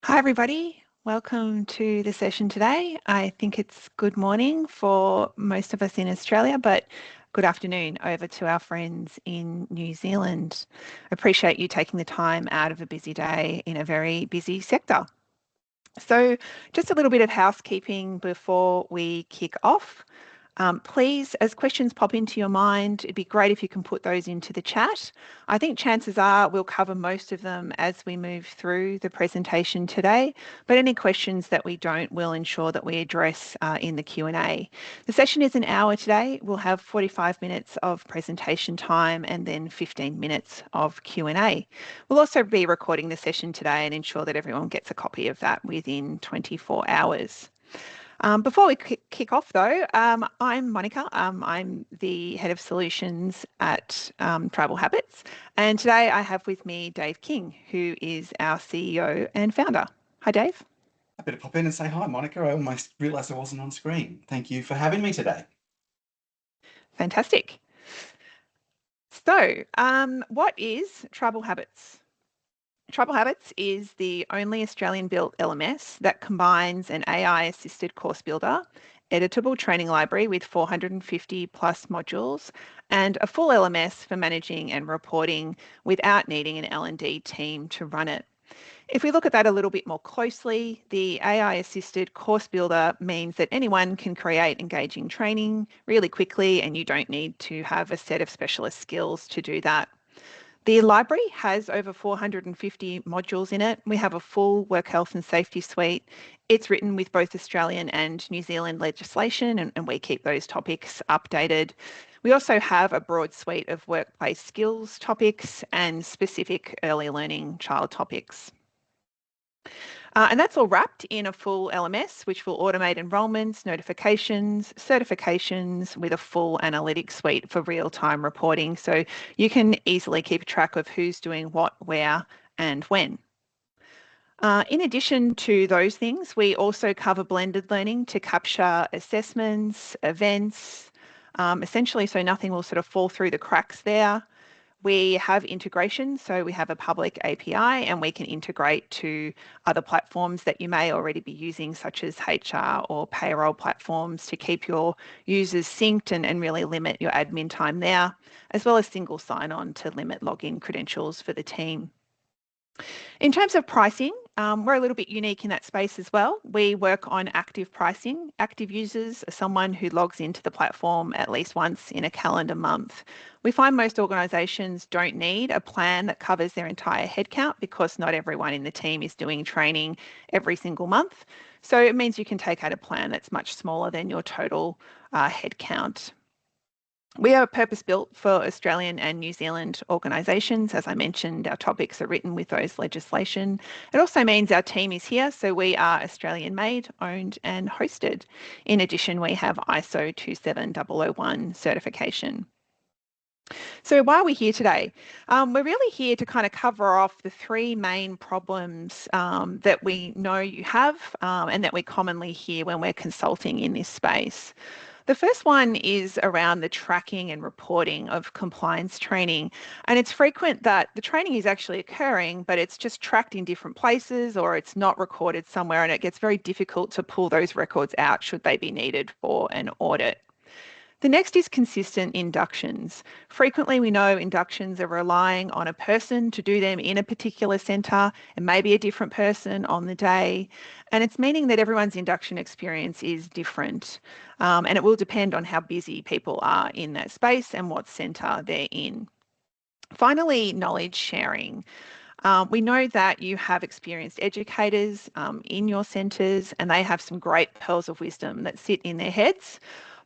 Hi, everybody. Welcome to the session today. I think it's good morning for most of us in Australia, but good afternoon over to our friends in New Zealand. Appreciate you taking the time out of a busy day in a very busy sector. So just a little bit of housekeeping before we kick off. Please, as questions pop into your mind, it'd be great if you can put those into the chat. I think chances are we'll cover most of them as we move through the presentation today, but any questions that we don't, we'll ensure that we address in the Q&A. The session is an hour today. We'll have 45 minutes of presentation time and then 15 minutes of Q&A. We'll also be recording the session today and ensure that everyone gets a copy of that within 24 hours. Before we kick off though, I'm Monica. I'm the Head of Solutions at Tribal Habits. And today I have with me Dave King, who is our CEO and founder. Hi, Dave. I better pop in and say hi, Monica. I almost realised I wasn't on screen. Thank you for having me today. Fantastic. So what is Tribal Habits? Tribal Habits is the only Australian-built LMS that combines an AI-assisted course builder, editable training library with 450 plus modules, and a full LMS for managing and reporting without needing an L&D team to run it. If we look at that a little bit more closely, the AI-assisted course builder means that anyone can create engaging training really quickly, and you don't need to have a set of specialist skills to do that. The library has over 450 modules in it. We have a full work health and safety suite. It's written with both Australian and New Zealand legislation, and we keep those topics updated. We also have a broad suite of workplace skills topics and specific early learning child topics. And that's all wrapped in a full LMS, which will automate enrolments, notifications, certifications with a full analytics suite for real-time reporting. So you can easily keep track of who's doing what, where, and when. In addition to those things, we also cover blended learning to capture assessments, events, essentially so nothing will sort of fall through the cracks there. We have integration, so we have a public API and we can integrate to other platforms that you may already be using, such as HR or payroll platforms, to keep your users synced and really limit your admin time there, as well as single sign-on to limit login credentials for the team. In terms of pricing, we're a little bit unique in that space as well. We work on active pricing. Active users are someone who logs into the platform at least once in a calendar month. We find most organisations don't need a plan that covers their entire headcount because not everyone in the team is doing training every single month. So it means you can take out a plan that's much smaller than your total headcount. We are purpose-built for Australian and New Zealand organisations. As I mentioned, our topics are written with those legislation. It also means our team is here, so we are Australian-made, owned and hosted. In addition, we have ISO 27001 certification. So why are we here today? We're really here to kind of cover off the three main problems that we know you have and that we commonly hear when we're consulting in this space. The first one is around the tracking and reporting of compliance training. And it's frequent that the training is actually occurring, but it's just tracked in different places or it's not recorded somewhere, and it gets very difficult to pull those records out should they be needed for an audit. The next is consistent inductions. Frequently, we know inductions are relying on a person to do them in a particular centre and maybe a different person on the day. And it's meaning that everyone's induction experience is different. And it will depend on how busy people are in that space and what centre they're in. Finally, knowledge sharing. We know that you have experienced educators in your centres, and they have some great pearls of wisdom that sit in their heads,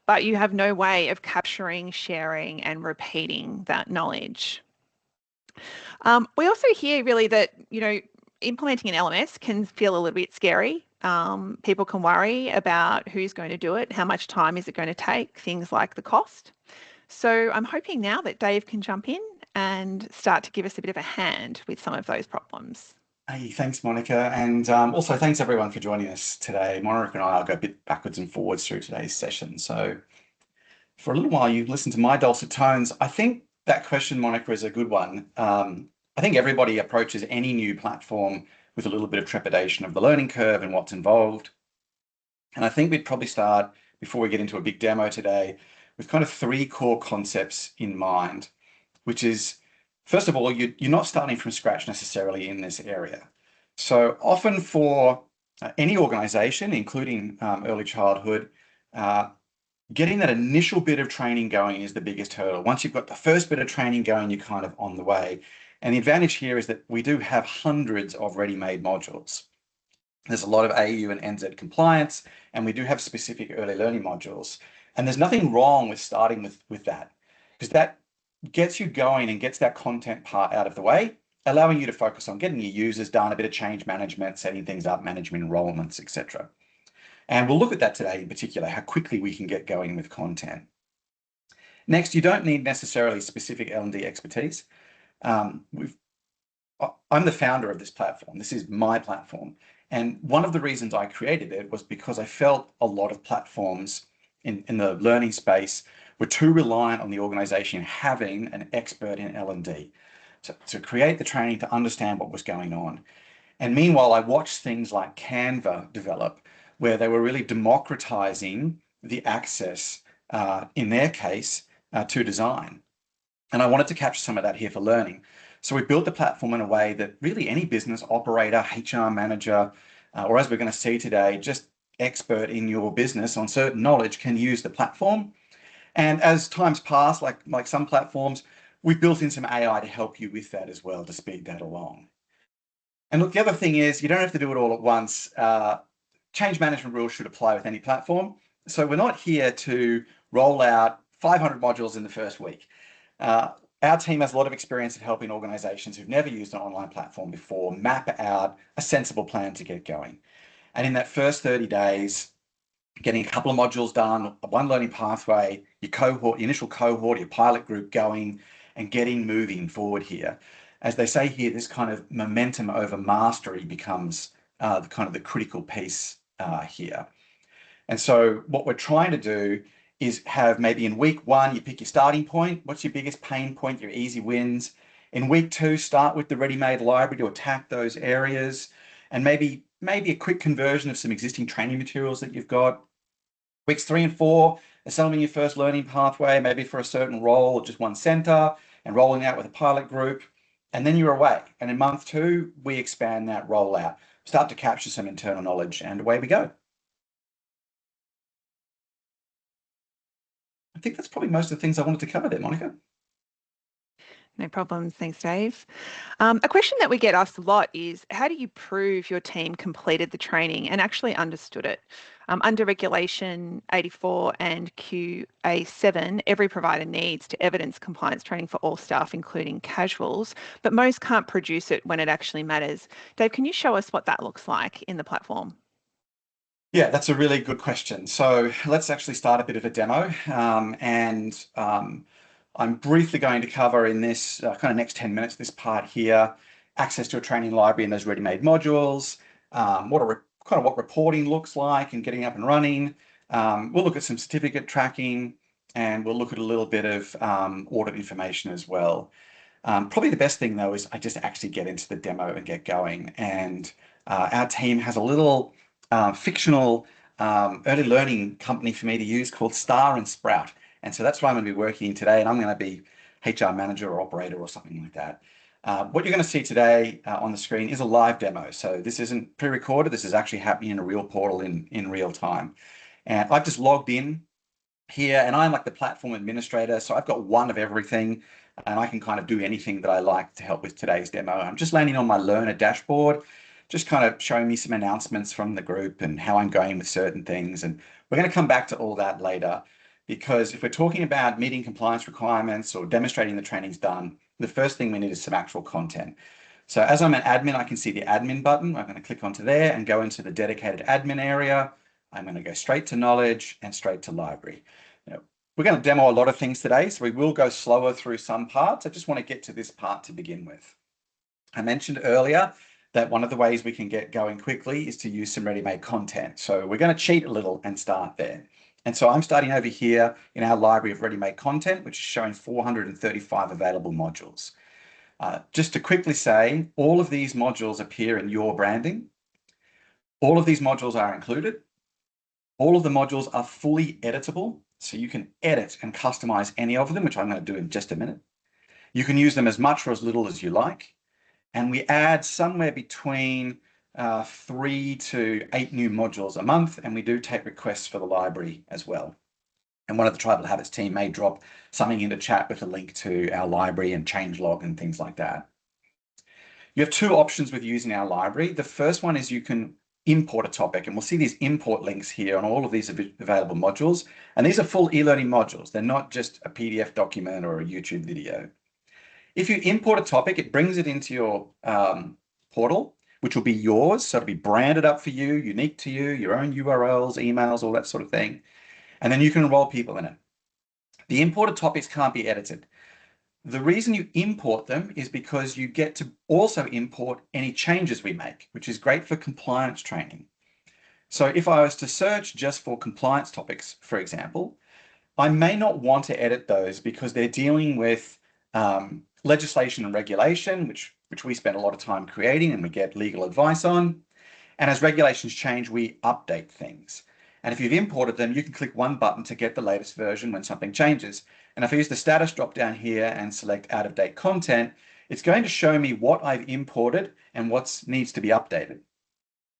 but you have no way of capturing, sharing and repeating that knowledge. We also hear really that, implementing an LMS can feel a little bit scary. People can worry about who's going to do it, how much time is it going to take, things like the cost. So I'm hoping now that Dave can jump in and start to give us a bit of a hand with some of those problems. Hey, thanks, Monica. And also thanks everyone for joining us today. Monica and I will go a bit backwards and forwards through today's session. So for a little while, you've listened to my dulcet tones. I think that question, Monica, is a good one. I think everybody approaches any new platform with a little bit of trepidation of the learning curve and what's involved. And I think we'd probably start, before we get into a big demo today, with kind of 3 core concepts in mind, which is, first of all, you're not starting from scratch necessarily in this area. So often for any organization, including early childhood, getting that initial bit of training going is the biggest hurdle. Once you've got the first bit of training going, you're kind of on the way. And the advantage here is that we do have hundreds of ready-made modules. There's a lot of AU and NZ compliance, and we do have specific early learning modules. And there's nothing wrong with starting with that, because that gets you going and gets that content part out of the way, allowing you to focus on getting your users done, a bit of change management, setting things up, management enrollments, etc. And we'll look at that today in particular, how quickly we can get going with content. Next, you don't need necessarily specific L&D expertise. I'm the founder of this platform. This is my platform. And one of the reasons I created it was because I felt a lot of platforms in the learning space were too reliant on the organization having an expert in L&D to create the training, to understand what was going on. And meanwhile, I watched things like Canva develop, where they were really democratizing the access, in their case, to design. And I wanted to capture some of that here for learning. So we built the platform in a way that really any business operator, HR manager, or as we're going to see today, just expert in your business on certain knowledge can use the platform. And as times pass, like some platforms, we've built in some AI to help you with that as well, to speed that along. And look, the other thing is you don't have to do it all at once. Change management rules should apply with any platform. So we're not here to roll out 500 modules in the first week. Our team has a lot of experience in helping organizations who've never used an online platform before map out a sensible plan to get going. And in that first 30 days, getting a couple of modules done, one learning pathway, your cohort, your initial cohort, your pilot group going, and getting moving forward here. As they say here, this kind of momentum over mastery becomes the critical piece here. And so what we're trying to do is have maybe in week 1, you pick your starting point. What's your biggest pain point, your easy wins? In week 2, start with the ready-made library to attack those areas, and maybe a quick conversion of some existing training materials that you've got. Weeks 3 and 4, assembling your first learning pathway, maybe for a certain role or just one center, and rolling out with a pilot group. And then you're away. And in month 2, we expand that rollout, start to capture some internal knowledge, and away we go. I think that's probably most of the things I wanted to cover there, Monica. No problems. Thanks, Dave. A question that we get asked a lot is, how do you prove your team completed the training and actually understood it? Under Regulation 84 and QA7, every provider needs to evidence compliance training for all staff, including casuals, but most can't produce it when it actually matters. Dave, can you show us what that looks like in the platform? Yeah, that's a really good question. So let's actually start a bit of a demo. I'm briefly going to cover in this kind of next 10 minutes, this part here, access to a training library and those ready-made modules, what reporting looks like and getting up and running. We'll look at some certificate tracking, and we'll look at a little bit of audit information as well. Probably the best thing though is I just actually get into the demo and get going. And our team has a little fictional early learning company for me to use called Star and Sprout. And so that's what I'm going to be working in today. And I'm going to be HR manager or operator or something like that. What you're going to see today on the screen is a live demo. So this isn't pre-recorded. This is actually happening in a real portal in real time. And I've just logged in here, and I'm like the platform administrator. So I've got one of everything, and I can kind of do anything that I like to help with today's demo. I'm just landing on my learner dashboard, just kind of showing me some announcements from the group and how I'm going with certain things. And we're going to come back to all that later, because if we're talking about meeting compliance requirements or demonstrating the training's done, the first thing we need is some actual content. So as I'm an admin, I can see the admin button. I'm going to click onto there and go into the dedicated admin area. I'm going to go straight to knowledge and straight to library. Now, we're going to demo a lot of things today, so we will go slower through some parts. I just want to get to this part to begin with. I mentioned earlier that one of the ways we can get going quickly is to use some ready-made content. So we're going to cheat a little and start there. And so I'm starting over here in our library of ready-made content, which is showing 435 available modules. Just to quickly say, all of these modules appear in your branding. All of these modules are included. All of the modules are fully editable, so you can edit and customize any of them, which I'm going to do in just a minute. You can use them as much or as little as you like. And we add somewhere between 3 to 8 new modules a month, and we do take requests for the library as well. And one of the Tribal Habits team may drop something into chat with a link to our library and changelog and things like that. You have two options with using our library. The first one is you can import a topic, and we'll see these import links here on all of these available modules. And these are full e-learning modules. They're not just a PDF document or a YouTube video. If you import a topic, it brings it into your portal, which will be yours. So it'll be branded up for you, unique to you, your own URLs, emails, all that sort of thing. And then you can enroll people in it. The imported topics can't be edited. The reason you import them is because you get to also import any changes we make, which is great for compliance training. So if I was to search just for compliance topics, for example, I may not want to edit those because they're dealing with legislation and regulation, which we spend a lot of time creating and we get legal advice on. And as regulations change, we update things. And if you've imported them, you can click one button to get the latest version when something changes. And if I use the status drop down here and select out of date content, it's going to show me what I've imported and what needs to be updated.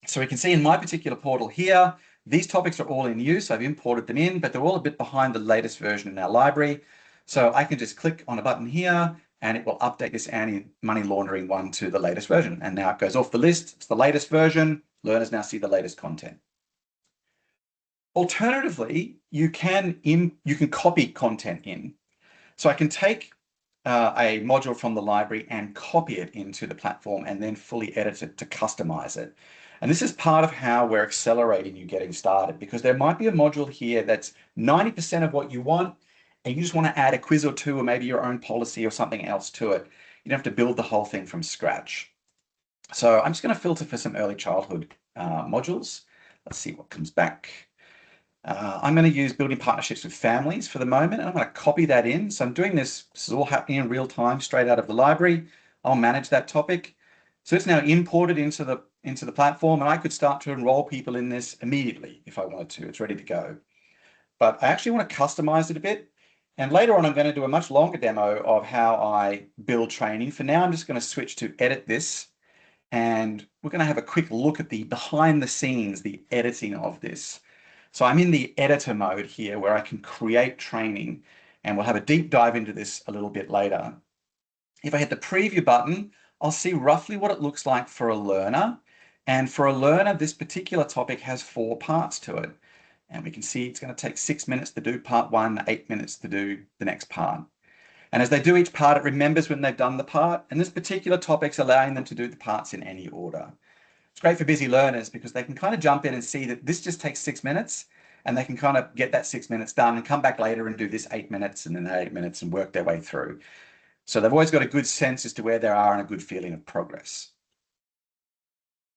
So we can see in my particular portal here, these topics are all in use. I've imported them in, but they're all a bit behind the latest version in our library. So I can just click on a button here and it will update this anti-money laundering one to the latest version. And now it goes off the list. It's the latest version. Learners now see the latest content. Alternatively, you can copy content in. So I can take a module from the library and copy it into the platform and then fully edit it to customize it. And this is part of how we're accelerating you getting started, because there might be a module here that's 90% of what you want, and you just want to add a quiz or two, or maybe your own policy or something else to it. You don't have to build the whole thing from scratch. So I'm just going to filter for some early childhood modules. Let's see what comes back. I'm going to use building partnerships with families for the moment, and I'm going to copy that in. So I'm doing this is all happening in real time, straight out of the library. I'll manage that topic. So it's now imported into the platform, and I could start to enroll people in this immediately if I wanted to. It's ready to go. But I actually want to customize it a bit. And later on, I'm going to do a much longer demo of how I build training. For now, I'm just going to switch to edit this. And we're going to have a quick look at the behind the scenes, the editing of this. So I'm in the editor mode here where I can create training, and we'll have a deep dive into this a little bit later. If I hit the preview button, I'll see roughly what it looks like for a learner. And for a learner, this particular topic has 4 parts to it. And we can see it's going to take 6 minutes to do part 1, 8 minutes to do the next part. And as they do each part, it remembers when they've done the part. And this particular topic's allowing them to do the parts in any order. It's great for busy learners because they can kind of jump in and see that this just takes 6 minutes, and they can kind of get that 6 minutes done and come back later and do this 8 minutes and then 8 minutes and work their way through. So they've always got a good sense as to where they are and a good feeling of progress.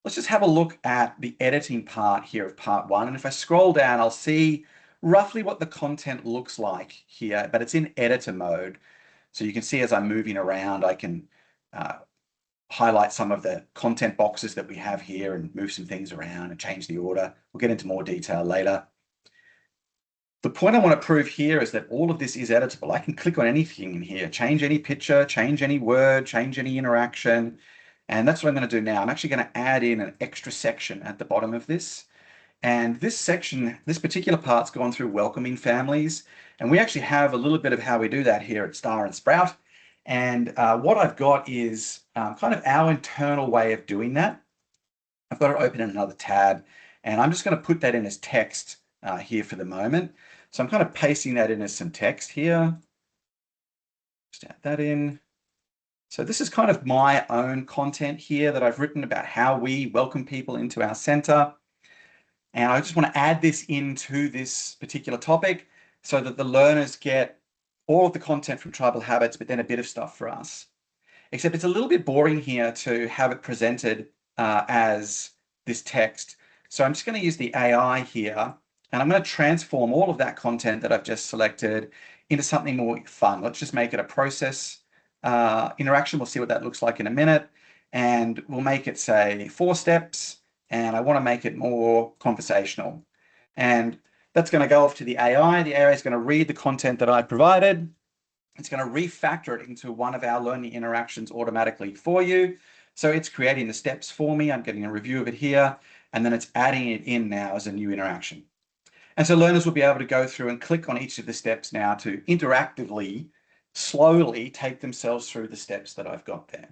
Let's just have a look at the editing part here of part 1. And if I scroll down, I'll see roughly what the content looks like here, but it's in editor mode. So you can see as I'm moving around, I can highlight some of the content boxes that we have here and move some things around and change the order. We'll get into more detail later. The point I want to prove here is that all of this is editable. I can click on anything in here, change any picture, change any word, change any interaction. And that's what I'm going to do now. I'm actually going to add in an extra section at the bottom of this. And this section, this particular part's gone through welcoming families. And we actually have a little bit of how we do that here at Star and Sprout. And what I've got is kind of our internal way of doing that. I've got it open in another tab, and I'm just going to put that in as text here for the moment. So I'm kind of pasting that in as some text here. Just add that in. So this is kind of my own content here that I've written about how we welcome people into our center. And I just want to add this into this particular topic so that the learners get all of the content from Tribal Habits, but then a bit of stuff for us. Except it's a little bit boring here to have it presented as this text. So I'm just going to use the AI here, and I'm going to transform all of that content that I've just selected into something more fun. Let's just make it a process interaction. We'll see what that looks like in a minute. And we'll make it, say, 4 steps. And I want to make it more conversational. And that's going to go off to the AI. The AI is going to read the content that I provided. It's going to refactor it into one of our learning interactions automatically for you. So it's creating the steps for me. I'm getting a review of it here, and then it's adding it in now as a new interaction. And so learners will be able to go through and click on each of the steps now to interactively, slowly take themselves through the steps that I've got there.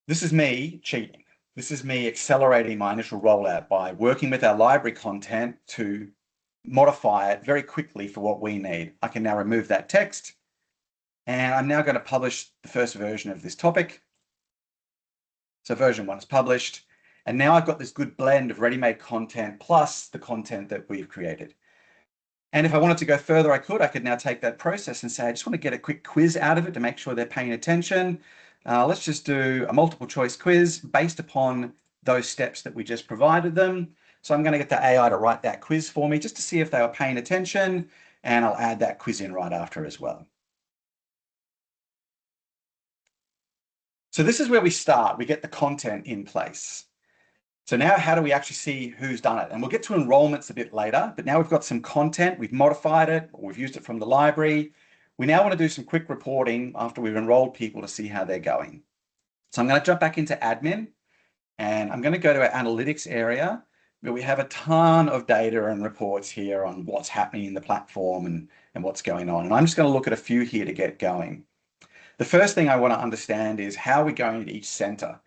This is me cheating. This is me accelerating my initial rollout by working with our library content to modify it very quickly for what we need. I can now remove that text, and I'm now going to publish the first version of this topic. So version 1 is published, and now I've got this good blend of ready-made content plus the content that we've created. And if I wanted to go further, I could now take that process and say, I just want to get a quick quiz out of it to make sure they're paying attention. Let's just do a multiple choice quiz based upon those steps that we just provided them. So I'm going to get the AI to write that quiz for me just to see if they were paying attention, and I'll add that quiz in right after as well. So this is where we start. We get the content in place. So now how do we actually see who's done it? And we'll get to enrollments a bit later, but now we've got some content, we've modified it, or we've used it from the library. We now want to do some quick reporting after we've enrolled people to see how they're going. So I'm going to jump back into admin, and I'm going to go to our analytics area, where we have a ton of data and reports here on what's happening in the platform and what's going on. And I'm just going to look at a few here to get going. The first thing I want to understand is how we're going at each center.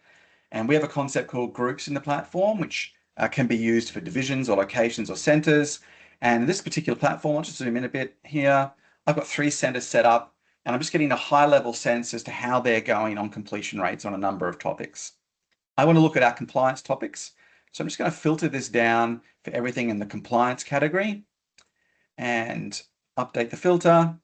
And we have a concept called groups in the platform, which can be used for divisions or locations or centers. And this particular platform, I'll just zoom in a bit here. I've got 3 centers set up, and I'm just getting a high-level sense as to how they're going on completion rates on a number of topics. I want to look at our compliance topics. So I'm just going to filter this down for everything in the compliance category and update the filter.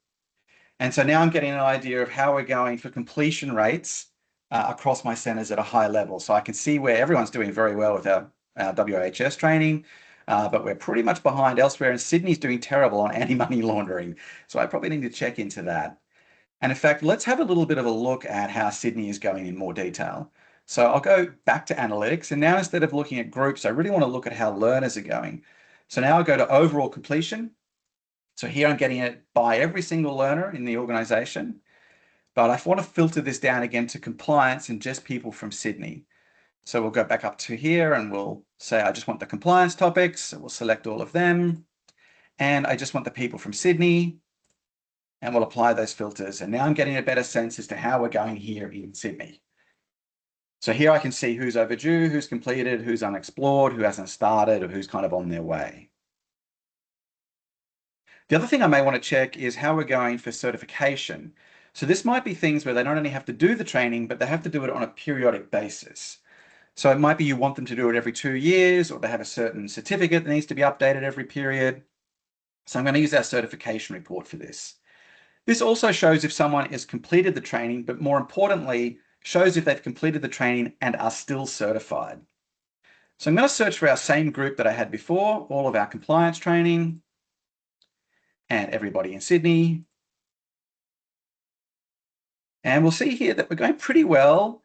And so now I'm getting an idea of how we're going for completion rates across my centers at a high level. So I can see where everyone's doing very well with our WHS training, but we're pretty much behind elsewhere. And Sydney's doing terrible on anti-money laundering. So I probably need to check into that. And in fact, let's have a little bit of a look at how Sydney is going in more detail. So I'll go back to analytics, and now instead of looking at groups, I really want to look at how learners are going. So now I'll go to overall completion. So here I'm getting it by every single learner in the organization, but I want to filter this down again to compliance and just people from Sydney. So we'll go back up to here and we'll say, I just want the compliance topics. So we'll select all of them, and I just want the people from Sydney, and we'll apply those filters. And now I'm getting a better sense as to how we're going here in Sydney. So here I can see who's overdue, who's completed, who's unexplored, who hasn't started, or who's kind of on their way. The other thing I may want to check is how we're going for certification. So this might be things where they not only have to do the training, but they have to do it on a periodic basis. So it might be you want them to do it every 2 years, or they have a certain certificate that needs to be updated every period. So I'm going to use our certification report for this. This also shows if someone has completed the training, but more importantly, shows if they've completed the training and are still certified. So I'm going to search for our same group that I had before, all of our compliance training, and everybody in Sydney. And we'll see here that we're going pretty well.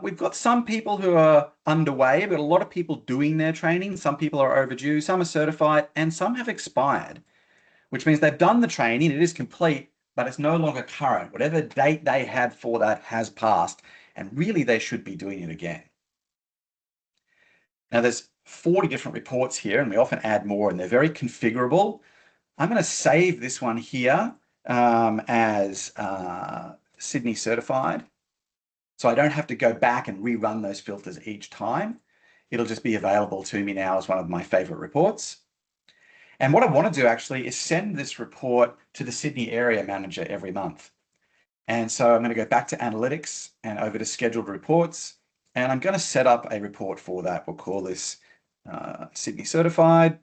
We've got some people who are underway, but a lot of people doing their training. Some people are overdue, some are certified, and some have expired, which means they've done the training, it is complete, but it's no longer current. Whatever date they had for that has passed, and really they should be doing it again. Now there's 40 different reports here, and we often add more, and they're very configurable. I'm going to save this one here as Sydney certified. So I don't have to go back and rerun those filters each time. It'll just be available to me now as one of my favorite reports. And what I want to do actually is send this report to the Sydney area manager every month. And so I'm going to go back to analytics and over to scheduled reports. And I'm going to set up a report for that. We'll call this Sydney certified.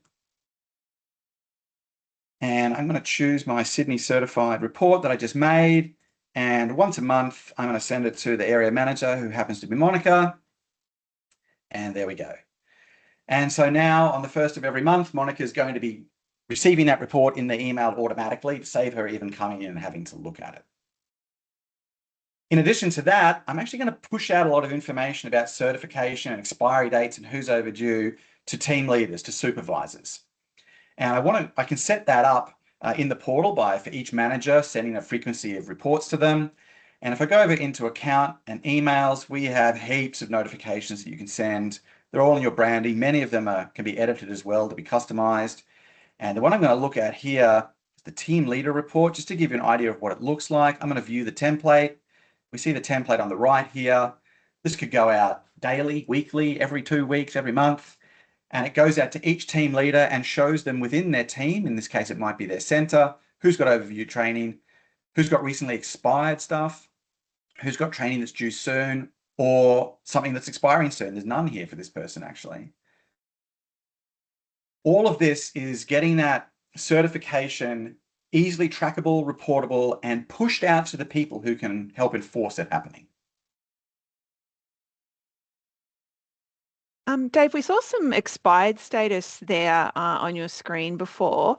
And I'm going to choose my Sydney certified report that I just made. And once a month, I'm going to send it to the area manager, who happens to be Monica. And there we go. And so now on the 1st of every month, Monica is going to be receiving that report in the email automatically to save her even coming in and having to look at it. In addition to that, I'm actually going to push out a lot of information about certification and expiry dates and who's overdue to team leaders, to supervisors. And I can set that up in the portal for each manager, sending a frequency of reports to them. And if I go over into account and emails, we have heaps of notifications that you can send. They're all in your branding. Many of them can be edited as well to be customized. And the one I'm going to look at here is the team leader report, just to give you an idea of what it looks like. I'm going to view the template. We see the template on the right here. This could go out daily, weekly, every 2 weeks, every month. And it goes out to each team leader and shows them within their team, in this case it might be their center, who's got overview training, who's got recently expired stuff, who's got training that's due soon, or something that's expiring soon. There's none here for this person actually. All of this is getting that certification easily trackable, reportable, and pushed out to the people who can help enforce it happening. Dave, we saw some expired status there on your screen before.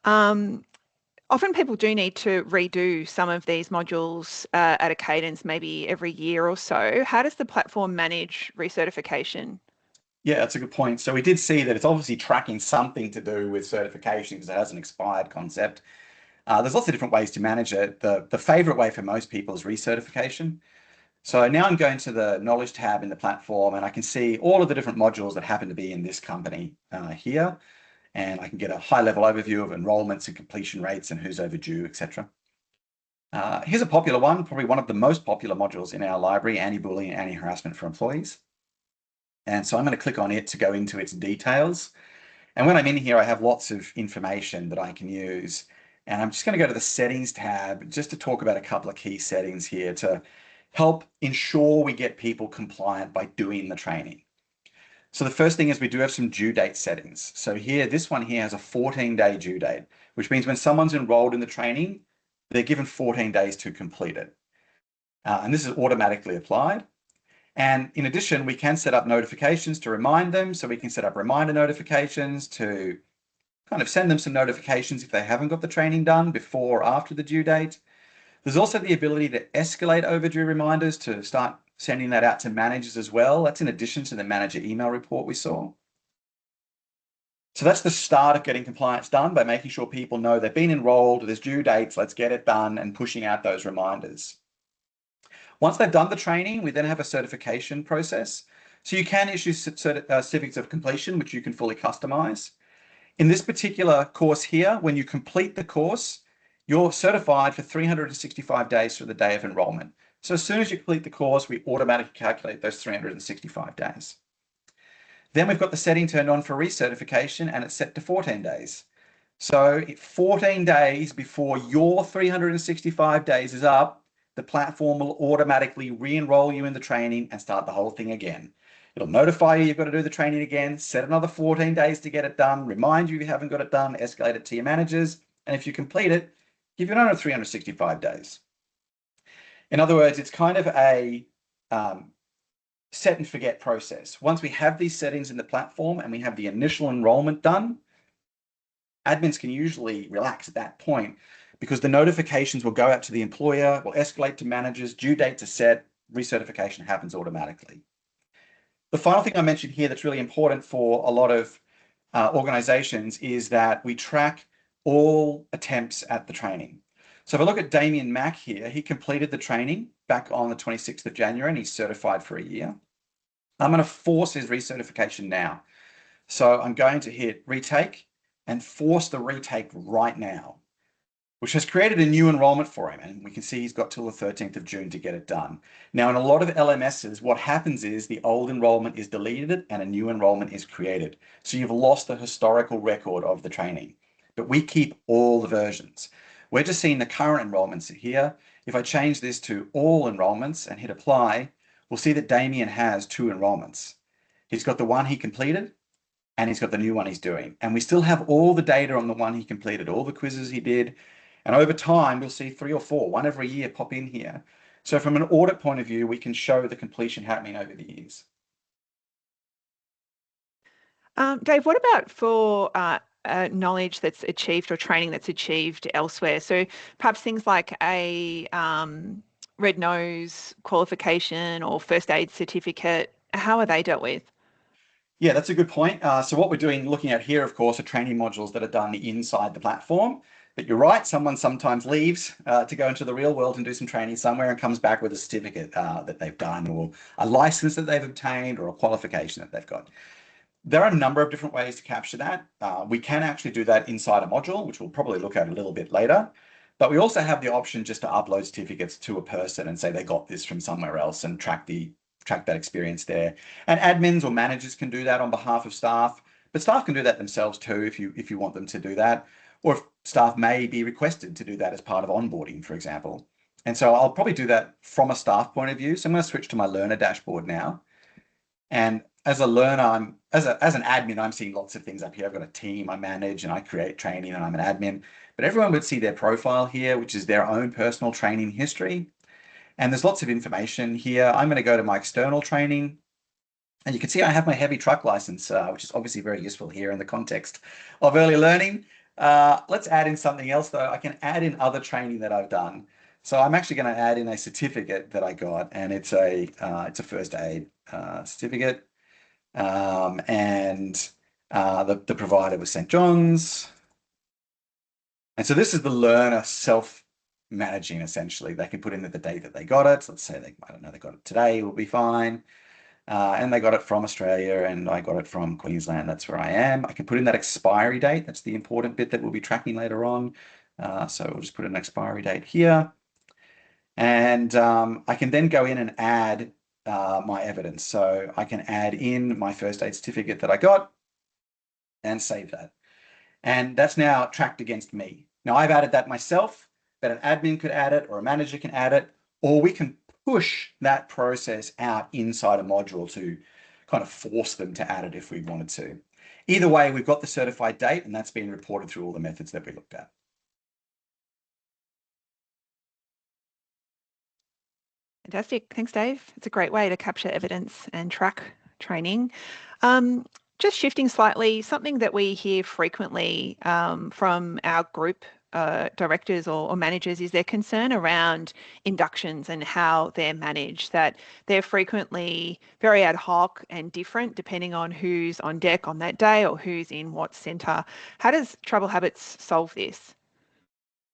Often people do need to redo some of these modules at a cadence, maybe every year or so. How does the platform manage recertification? Yeah, that's a good point. So we did see that it's obviously tracking something to do with certification because it has an expired concept. There's lots of different ways to manage it. The favorite way for most people is recertification. So now I'm going to the knowledge tab in the platform and I can see all of the different modules that happen to be in this company here. And I can get a high level overview of enrollments and completion rates and who's overdue, etc. Here's a popular one, probably one of the most popular modules in our library, anti-bullying and anti-harassment for employees. And so I'm going to click on it to go into its details. And when I'm in here, I have lots of information that I can use. And I'm just going to go to the settings tab just to talk about a couple of key settings here to help ensure we get people compliant by doing the training. So the first thing is we do have some due date settings. So here, this one here has a 14-day due date, which means when someone's enrolled in the training, they're given 14 days to complete it. And this is automatically applied. And in addition, we can set up notifications to remind them. So we can set up reminder notifications to kind of send them some notifications if they haven't got the training done before or after the due date. There's also the ability to escalate overdue reminders to start sending that out to managers as well. That's in addition to the manager email report we saw. So that's the start of getting compliance done by making sure people know they've been enrolled, there's due dates, let's get it done, and pushing out those reminders. Once they've done the training, we then have a certification process. So you can issue certificates of completion, which you can fully customize. In this particular course here, when you complete the course, you're certified for 365 days from the day of enrollment. So as soon as you complete the course, we automatically calculate those 365 days. Then we've got the setting turned on for recertification and it's set to 14 days. So 14 days before your 365 days is up, the platform will automatically re-enroll you in the training and start the whole thing again. It'll notify you you've got to do the training again, set another 14 days to get it done, remind you haven't got it done, escalate it to your managers, and if you complete it, give you another 365 days. In other words, it's kind of a set and forget process. Once we have these settings in the platform and we have the initial enrollment done, admins can usually relax at that point because the notifications will go out to the employer, will escalate to managers, due dates are set, recertification happens automatically. The final thing I mentioned here that's really important for a lot of organizations is that we track all attempts at the training. So if I look at Damien Mack here, he completed the training back on the 26th of January and he's certified for a year. I'm going to force his recertification now. So I'm going to hit retake and force the retake right now, which has created a new enrollment for him. And we can see he's got till the 13th of June to get it done. Now, in a lot of LMSs, what happens is the old enrollment is deleted and a new enrollment is created. So you've lost the historical record of the training, but we keep all the versions. We're just seeing the current enrollments here. If I change this to all enrollments and hit apply, we'll see that Damien has 2 enrollments. He's got the one he completed and he's got the new one he's doing. And we still have all the data on the one he completed, all the quizzes he did. And over time, we'll see 3 or 4, one every year pop in here. So from an audit point of view, we can show the completion happening over the years. Dave, what about for knowledge that's achieved or training that's achieved elsewhere. So perhaps things like a red nose qualification or first aid certificate, how are they dealt with? Yeah, that's a good point. So what we're doing, looking at here, of course, are training modules that are done inside the platform. But you're right, someone sometimes leaves to go into the real world and do some training somewhere and comes back with a certificate that they've done, or a license that they've obtained, or a qualification that they've got. There are a number of different ways to capture that. We can actually do that inside a module, which we'll probably look at a little bit later. But we also have the option just to upload certificates to a person and say they got this from somewhere else and track that experience there. And admins or managers can do that on behalf of staff, but staff can do that themselves too if you want them to do that, or if staff may be requested to do that as part of onboarding, for example. And so I'll probably do that from a staff point of view. So I'm going to switch to my learner dashboard now. And as a learner, as an admin, I'm seeing lots of things up here. I've got a team I manage and I create training and I'm an admin, but everyone would see their profile here, which is their own personal training history. And there's lots of information here. I'm going to go to my external training, and you can see I have my heavy truck license, which is obviously very useful here in the context of early learning. Let's add in something else though. I can add in other training that I've done. So I'm actually going to add in a certificate that I got, and it's a first aid certificate. The provider was St. John's. And so this is the learner self-managing, essentially. They can put in the date that they got it. Let's say I don't know, they got it today, will be fine. And they got it from Australia and I got it from Queensland. That's where I am. I can put in that expiry date. That's the important bit that we'll be tracking later on. So we'll just put an expiry date here. And I can then go in and add my evidence. So I can add in my first aid certificate that I got and save that. And that's now tracked against me. Now I've added that myself, but an admin could add it or a manager can add it, or we can push that process out inside a module to kind of force them to add it if we wanted to. Either way, we've got the certified date and that's been reported through all the methods that we looked at. Fantastic. Thanks, Dave. It's a great way to capture evidence and track training. Just shifting slightly, something that we hear frequently from our group directors or managers is their concern around inductions and how they're managed, that they're frequently very ad hoc and different depending on who's on deck on that day or who's in what centre. How does Tribal Habits solve this?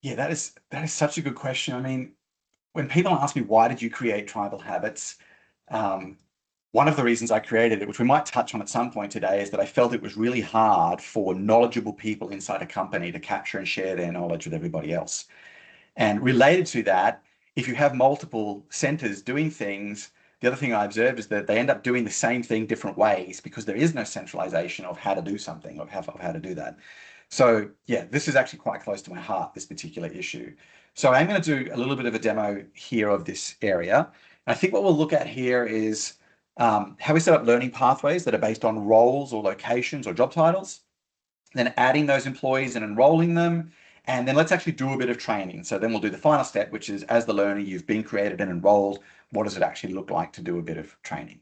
Yeah, that is such a good question. I mean, when people ask me, why did you create Tribal Habits? One of the reasons I created it, which we might touch on at some point today, is that I felt it was really hard for knowledgeable people inside a company to capture and share their knowledge with everybody else. And related to that, if you have multiple centers doing things, the other thing I observed is that they end up doing the same thing different ways because there is no centralization of how to do something, of how to do that. So yeah, this is actually quite close to my heart, this particular issue. So I'm going to do a little bit of a demo here of this area. And I think what we'll look at here is how we set up learning pathways that are based on roles or locations or job titles, then adding those employees and enrolling them. And then let's actually do a bit of training. So then we'll do the final step, which is as the learner, you've been created and enrolled, what does it actually look like to do a bit of training?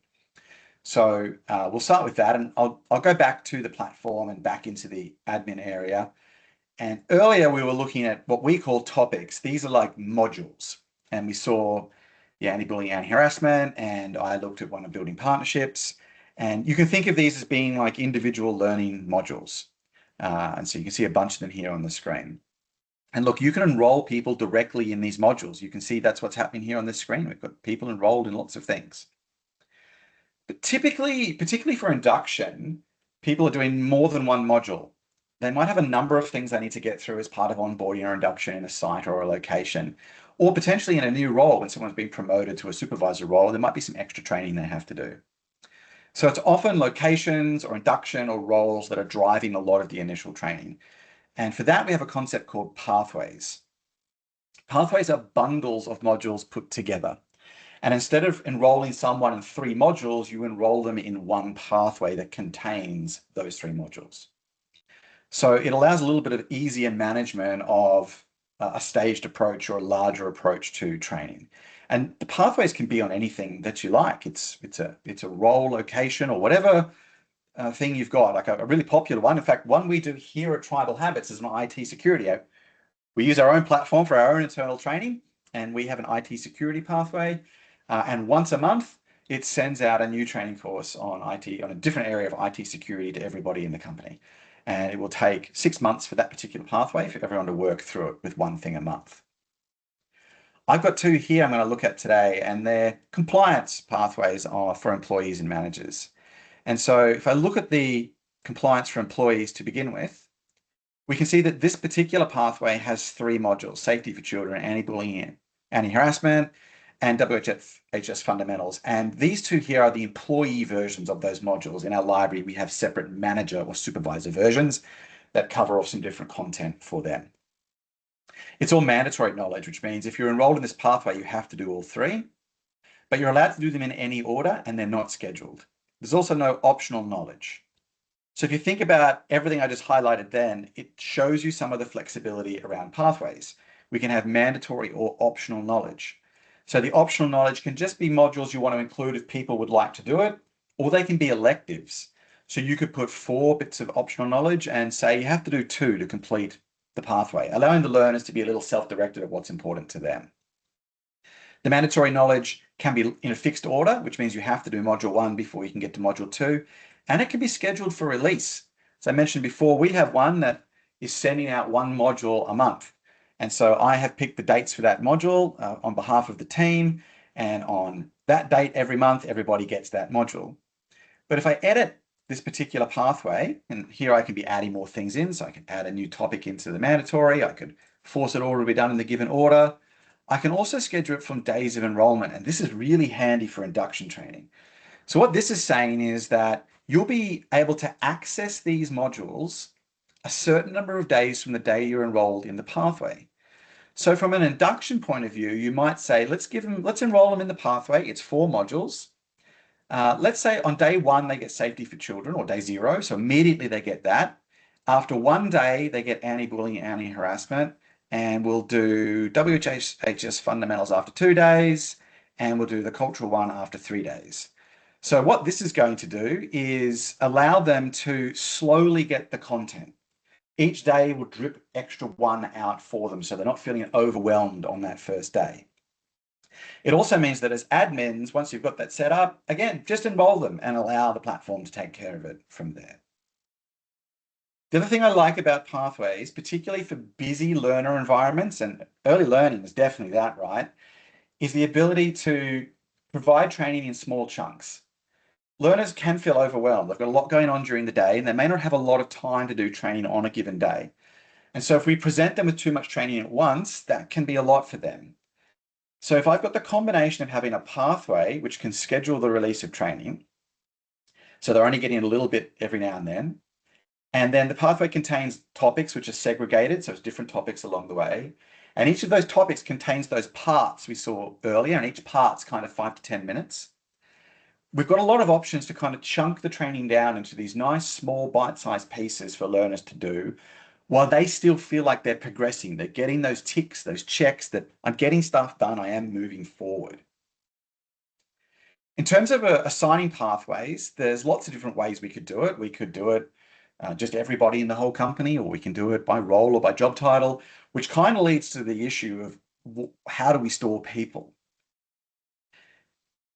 So we'll start with that, and I'll go back to the platform and back into the admin area. And earlier we were looking at what we call topics. These are like modules, and we saw anti-bullying, anti-harassment, and I looked at one of building partnerships. And you can think of these as being like individual learning modules. And so you can see a bunch of them here on the screen. And look, you can enroll people directly in these modules. You can see that's what's happening here on this screen. We've got people enrolled in lots of things. But typically, particularly for induction, people are doing more than one module. They might have a number of things they need to get through as part of onboarding or induction in a site or a location, or potentially in a new role when someone's been promoted to a supervisor role, there might be some extra training they have to do. So it's often locations or induction or roles that are driving a lot of the initial training. And for that, we have a concept called pathways. Pathways are bundles of modules put together. And instead of enrolling someone in 3 modules, you enroll them in one pathway that contains those 3 modules. So it allows a little bit of easier management of a staged approach or a larger approach to training. And the pathways can be on anything that you like. It's a role, location, or whatever thing you've got, like a really popular one. In fact, one we do here at Tribal Habits is an IT security. We use our own platform for our own internal training, and we have an IT security pathway. And once a month, it sends out a new training course on IT, on a different area of IT security to everybody in the company. And it will take 6 months for that particular pathway for everyone to work through it with one thing a month. I've got two here I'm going to look at today, and they're compliance pathways for employees and managers. And so if I look at the compliance for employees to begin with, we can see that this particular pathway has 3 modules: safety for children, anti-bullying, anti-harassment, and WHS fundamentals. And these two here are the employee versions of those modules. In our library, we have separate manager or supervisor versions that cover off some different content for them. It's all mandatory knowledge, which means if you're enrolled in this pathway, you have to do all 3, but you're allowed to do them in any order, and they're not scheduled. There's also no optional knowledge. So if you think about everything I just highlighted then, it shows you some of the flexibility around pathways. We can have mandatory or optional knowledge. So the optional knowledge can just be modules you want to include if people would like to do it, or they can be electives. So you could put 4 bits of optional knowledge and say you have to do 2 to complete the pathway, allowing the learners to be a little self-directed of what's important to them. The mandatory knowledge can be in a fixed order, which means you have to do module 1 before you can get to module 2, and it can be scheduled for release. As I mentioned before, we have one that is sending out 1 module a month. And so I have picked the dates for that module on behalf of the team, and on that date every month, everybody gets that module. But if I edit this particular pathway, and here I can be adding more things in, so I can add a new topic into the mandatory, I could force it all to be done in the given order. I can also schedule it from days of enrollment, and this is really handy for induction training. So what this is saying is that you'll be able to access these modules a certain number of days from the day you're enrolled in the pathway. So from an induction point of view, you might say, let's enroll them in the pathway. It's 4 modules. Let's say on day 1, they get safety for children, or day 0. So immediately they get that. After 1 day, they get anti-bullying, anti-harassment, and we'll do WHS fundamentals after 2 days, and we'll do the cultural one after 3 days. So what this is going to do is allow them to slowly get the content. Each day will drip extra 1 out for them, so they're not feeling overwhelmed on that first day. It also means that as admins, once you've got that set up, again, just enroll them and allow the platform to take care of it from there. The other thing I like about pathways, particularly for busy learner environments, and early learning is definitely that, right, is the ability to provide training in small chunks. Learners can feel overwhelmed. They've got a lot going on during the day, and they may not have a lot of time to do training on a given day. And so if we present them with too much training at once, that can be a lot for them. So if I've got the combination of having a pathway which can schedule the release of training, so they're only getting a little bit every now and then the pathway contains topics which are segregated, so it's different topics along the way. And each of those topics contains those parts we saw earlier, and each part's kind of 5 to 10 minutes. We've got a lot of options to kind of chunk the training down into these nice small bite-sized pieces for learners to do, while they still feel like they're progressing. They're getting those ticks, those checks that I'm getting stuff done, I am moving forward. In terms of assigning pathways, there's lots of different ways we could do it. We could do it just everybody in the whole company, or we can do it by role or by job title, which kind of leads to the issue of how do we store people?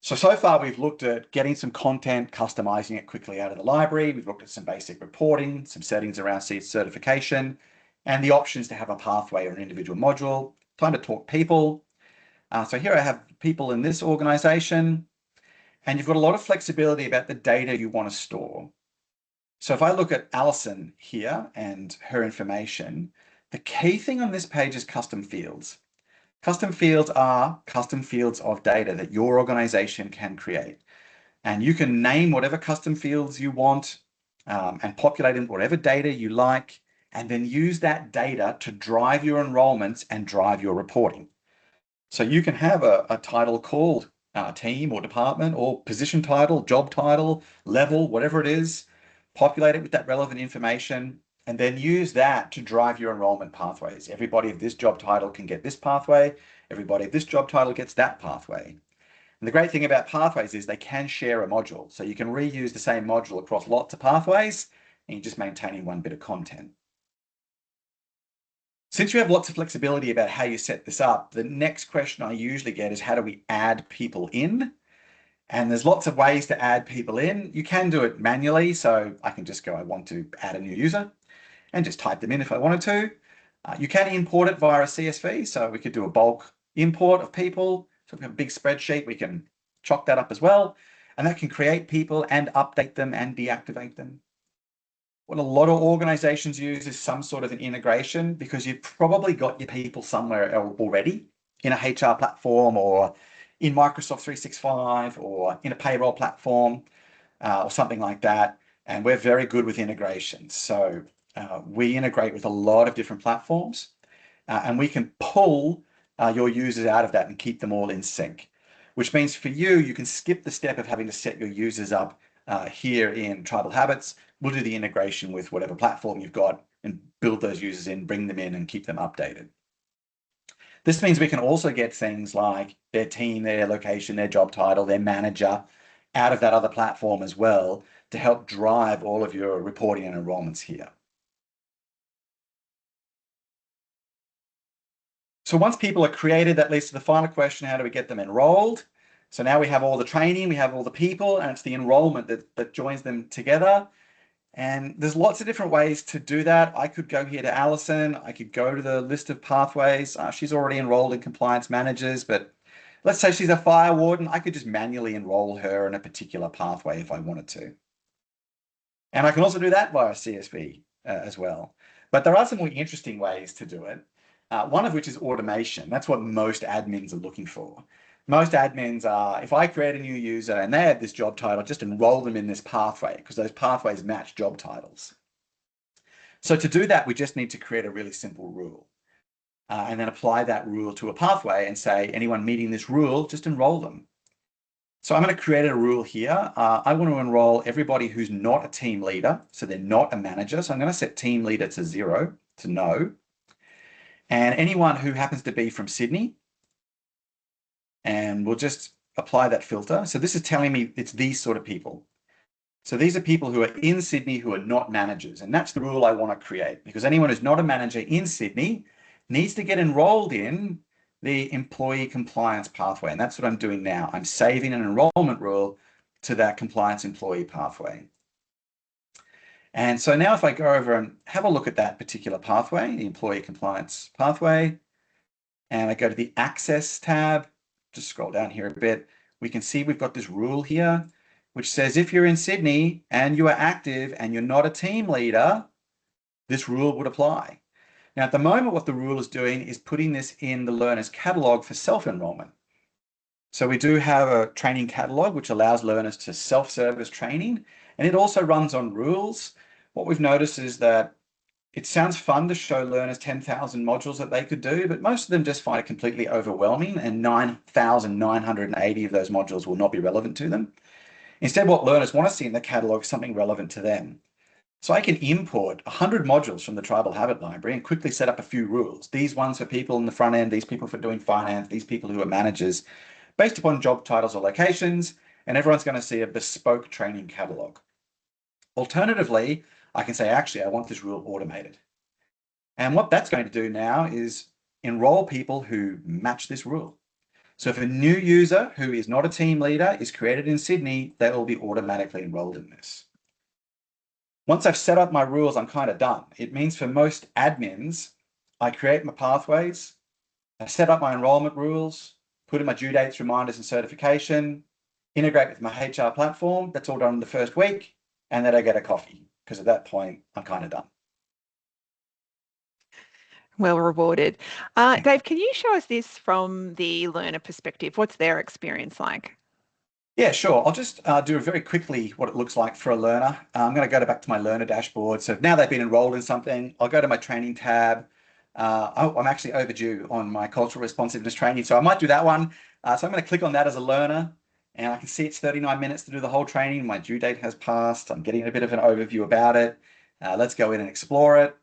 So far we've looked at getting some content, customizing it quickly out of the library. We've looked at some basic reporting, some settings around certification, and the options to have a pathway or an individual module. Time to talk people. So here I have people in this organization, and you've got a lot of flexibility about the data you want to store. So if I look at Alison here and her information, the key thing on this page is custom fields. Custom fields are custom fields of data that your organization can create. And you can name whatever custom fields you want and populate in whatever data you like, and then use that data to drive your enrollments and drive your reporting. So you can have a title called team or department or position title, job title, level, whatever it is, populate it with that relevant information, and then use that to drive your enrollment pathways. Everybody of this job title can get this pathway. Everybody of this job title gets that pathway. And the great thing about pathways is they can share a module. So you can reuse the same module across lots of pathways and you're just maintaining one bit of content. Since you have lots of flexibility about how you set this up, the next question I usually get is how do we add people in? And there's lots of ways to add people in. You can do it manually. So I can just go, I want to add a new user and just type them in if I wanted to. You can import it via a CSV. So we could do a bulk import of people. So if we have a big spreadsheet, we can chalk that up as well. And that can create people and update them and deactivate them. What a lot of organizations use is some sort of an integration, because you've probably got your people somewhere already in a HR platform or in Microsoft 365 or in a payroll platform or something like that. And we're very good with integrations. So we integrate with a lot of different platforms and we can pull your users out of that and keep them all in sync, which means for you, you can skip the step of having to set your users up here in Tribal Habits. We'll do the integration with whatever platform you've got and build those users in, bring them in and keep them updated. This means we can also get things like their team, their location, their job title, their manager out of that other platform as well to help drive all of your reporting and enrollments here. So once people are created, that leads to the final question, how do we get them enrolled? So now we have all the training, we have all the people, and it's the enrollment that joins them together. And there's lots of different ways to do that. I could go here to Alison. I could go to the list of pathways. She's already enrolled in compliance managers, but let's say she's a fire warden. I could just manually enroll her in a particular pathway if I wanted to. And I can also do that via CSV as well. But there are some more interesting ways to do it. One of which is automation. That's what most admins are looking for. Most admins are, if I create a new user and they have this job title, just enroll them in this pathway because those pathways match job titles. So to do that, we just need to create a really simple rule and then apply that rule to a pathway and say, anyone meeting this rule, just enroll them. So I'm going to create a rule here. I want to enroll everybody who's not a team leader. So they're not a manager. So I'm going to set team leader to 0, to no. And anyone who happens to be from Sydney, and we'll just apply that filter. So this is telling me it's these sort of people. So these are people who are in Sydney who are not managers. And that's the rule I want to create, because anyone who's not a manager in Sydney needs to get enrolled in the employee compliance pathway. And that's what I'm doing now. I'm saving an enrollment rule to that compliance employee pathway. And so now if I go over and have a look at that particular pathway, the employee compliance pathway, and I go to the access tab, just scroll down here a bit, we can see we've got this rule here, which says if you're in Sydney and you are active and you're not a team leader, this rule would apply. Now, at the moment, what the rule is doing is putting this in the learner's catalog for self-enrollment. So we do have a training catalog, which allows learners to self-service training, and it also runs on rules. What we've noticed is that it sounds fun to show learners 10,000 modules that they could do, but most of them just find it completely overwhelming, and 9,980 of those modules will not be relevant to them. Instead, what learners want to see in the catalog is something relevant to them. So I can import 100 modules from the Tribal Habit Library and quickly set up a few rules. These ones for people in the front end, these people for doing finance, these people who are managers, based upon job titles or locations, and everyone's going to see a bespoke training catalog. Alternatively, I can say, actually, I want this rule automated. And what that's going to do now is enroll people who match this rule. So if a new user who is not a team leader is created in Sydney, they will be automatically enrolled in this. Once I've set up my rules, I'm kind of done. It means for most admins, I create my pathways, I set up my enrollment rules, put in my due dates, reminders, and certification, integrate with my HR platform. That's all done in the first week. And then I get a coffee, because at that point, I'm kind of done. Well rewarded. Dave, can you show us this from the learner perspective? What's their experience like? Yeah, sure. I'll just do very quickly what it looks like for a learner. I'm going to go back to my learner dashboard. So now they've been enrolled in something, I'll go to my training tab. I'm actually overdue on my cultural responsiveness training, so I might do that one. So I'm going to click on that as a learner, and I can see it's 39 minutes to do the whole training. My due date has passed. I'm getting a bit of an overview about it. Let's go in and explore it.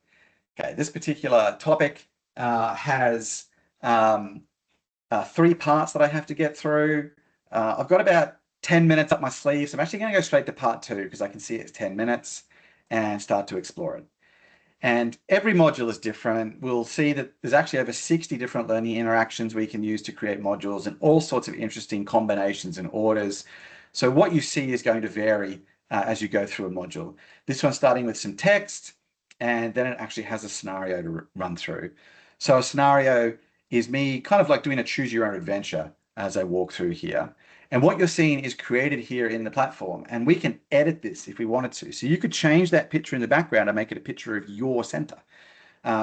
Okay, this particular topic has 3 parts that I have to get through. I've got about 10 minutes up my sleeve, so I'm actually going to go straight to part 2 because I can see it's 10 minutes and start to explore it. And every module is different. We'll see that there's actually over 60 different learning interactions we can use to create modules and all sorts of interesting combinations and orders. So what you see is going to vary as you go through a module. This one's starting with some text, and then it actually has a scenario to run through. So a scenario is me kind of like doing a choose your own adventure as I walk through here. And what you're seeing is created here in the platform, and we can edit this if we wanted to. So you could change that picture in the background and make it a picture of your center.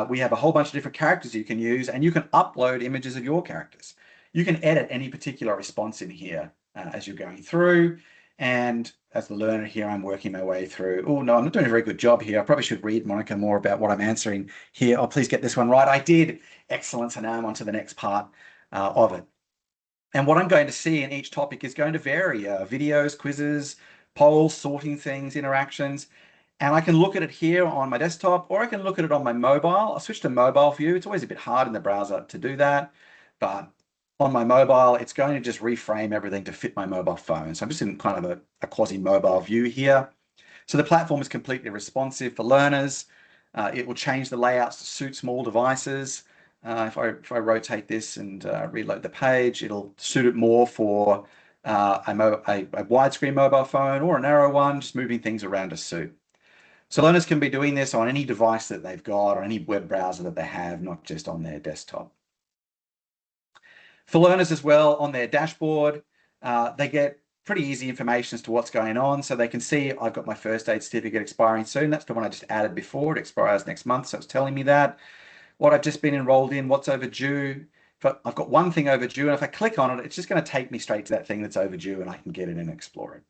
We have a whole bunch of different characters you can use, and you can upload images of your characters. You can edit any particular response in here as you're going through. And as the learner here, I'm working my way through. Oh, no, I'm not doing a very good job here. I probably should read Monica more about what I'm answering here. Oh, please get this one right. I did. Excellent. So now I'm on to the next part of it. And what I'm going to see in each topic is going to vary. Videos, quizzes, polls, sorting things, interactions. And I can look at it here on my desktop, or I can look at it on my mobile. I'll switch to mobile view. It's always a bit hard in the browser to do that. But on my mobile, it's going to just reframe everything to fit my mobile phone. So I'm just in kind of a quasi-mobile view here. So the platform is completely responsive for learners. It will change the layouts to suit small devices. If I rotate this and reload the page, it'll suit it more for a widescreen mobile phone or a narrow one, just moving things around to suit. So learners can be doing this on any device that they've got or any web browser that they have, not just on their desktop. For learners as well, on their dashboard, they get pretty easy information as to what's going on. So they can see I've got my first aid certificate expiring soon. That's the one I just added before. It expires next month, so it's telling me that. What I've just been enrolled in, what's overdue. I've got one thing overdue, and if I click on it, it's just going to take me straight to that thing that's overdue, and I can get in and explore it.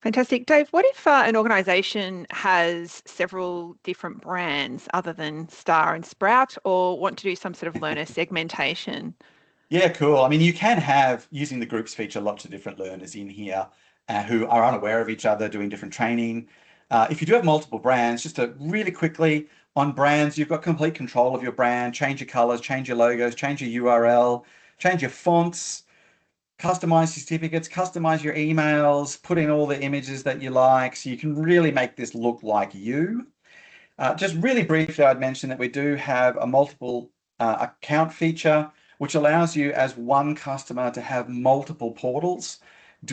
Fantastic. Dave, what if an organisation has several different brands other than Star and Sprout, or want to do some sort of learner segmentation? Yeah, cool. I mean, you can have, using the groups feature, lots of different learners in here who are unaware of each other, doing different training. If you do have multiple brands, just to really quickly, on brands, you've got complete control of your brand, change your colors, change your logos, change your URL, change your fonts, customize your certificates, customize your emails, put in all the images that you like, so you can really make this look like you. Just really briefly, I'd mention that we do have a multiple account feature, which allows you as one customer to have multiple portals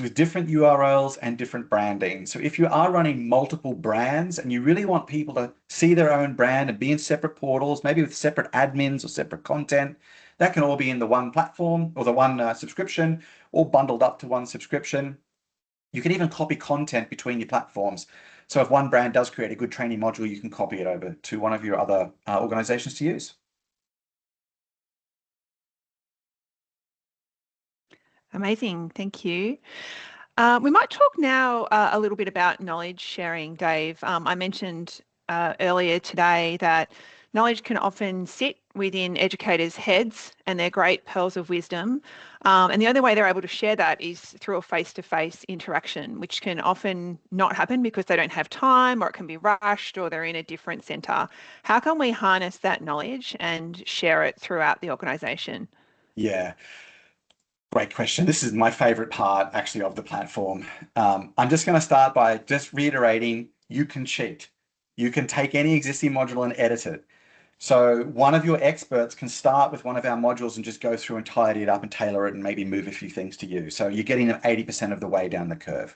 with different URLs and different branding. So if you are running multiple brands and you really want people to see their own brand and be in separate portals, maybe with separate admins or separate content, that can all be in the one platform or the one subscription, all bundled up to one subscription. You can even copy content between your platforms. So if one brand does create a good training module, you can copy it over to one of your other organizations to use. Amazing. Thank you. We might talk now a little bit about knowledge sharing, Dave. I mentioned earlier today that knowledge can often sit within educators' heads and they're great pearls of wisdom. And the only way they're able to share that is through a face-to-face interaction, which can often not happen because they don't have time, or it can be rushed, or they're in a different centre. How can we harness that knowledge and share it throughout the organisation? Yeah, great question. This is my favorite part actually of the platform. I'm just going to start by just reiterating, you can cheat. You can take any existing module and edit it. So one of your experts can start with one of our modules and just go through and tidy it up and tailor it and maybe move a few things to you. So you're getting them 80% of the way down the curve.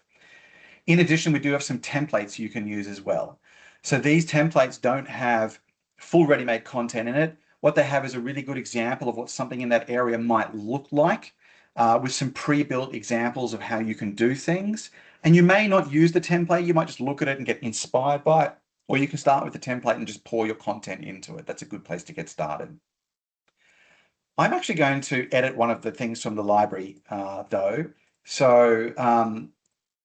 In addition, we do have some templates you can use as well. So these templates don't have full ready-made content in it. What they have is a really good example of what something in that area might look like with some pre-built examples of how you can do things. And you may not use the template. You might just look at it and get inspired by it. Or you can start with the template and just pour your content into it. That's a good place to get started. I'm actually going to edit one of the things from the library though. So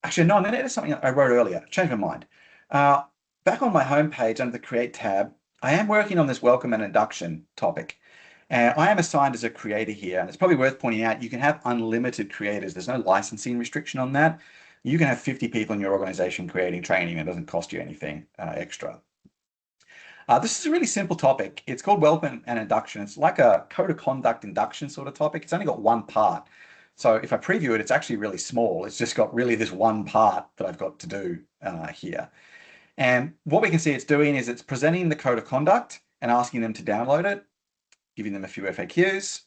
actually, no, I'm going to edit something I wrote earlier. Changed my mind. Back on my homepage under the Create tab, I am working on this welcome and induction topic. I am assigned as a creator here, and it's probably worth pointing out you can have unlimited creators. There's no licensing restriction on that. You can have 50 people in your organization creating training. It doesn't cost you anything extra. This is a really simple topic. It's called welcome and induction. It's like a code of conduct induction sort of topic. It's only got one part. So if I preview it, it's actually really small. It's just got really this one part that I've got to do here. And what we can see it's doing is it's presenting the code of conduct and asking them to download it, giving them a few FAQs.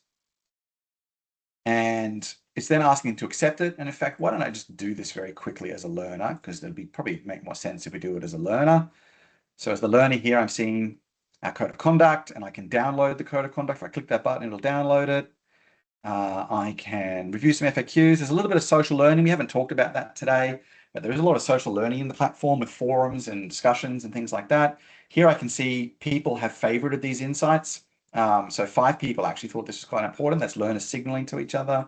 And it's then asking them to accept it. And in fact, why don't I just do this very quickly as a learner? Because it'd probably make more sense if we do it as a learner. So as the learner here, I'm seeing our code of conduct, and I can download the code of conduct. If I click that button, it'll download it. I can review some FAQs. There's a little bit of social learning. We haven't talked about that today, but there is a lot of social learning in the platform with forums and discussions and things like that. Here I can see people have favorited these insights. So 5 people actually thought this was quite important. That's learners signaling to each other.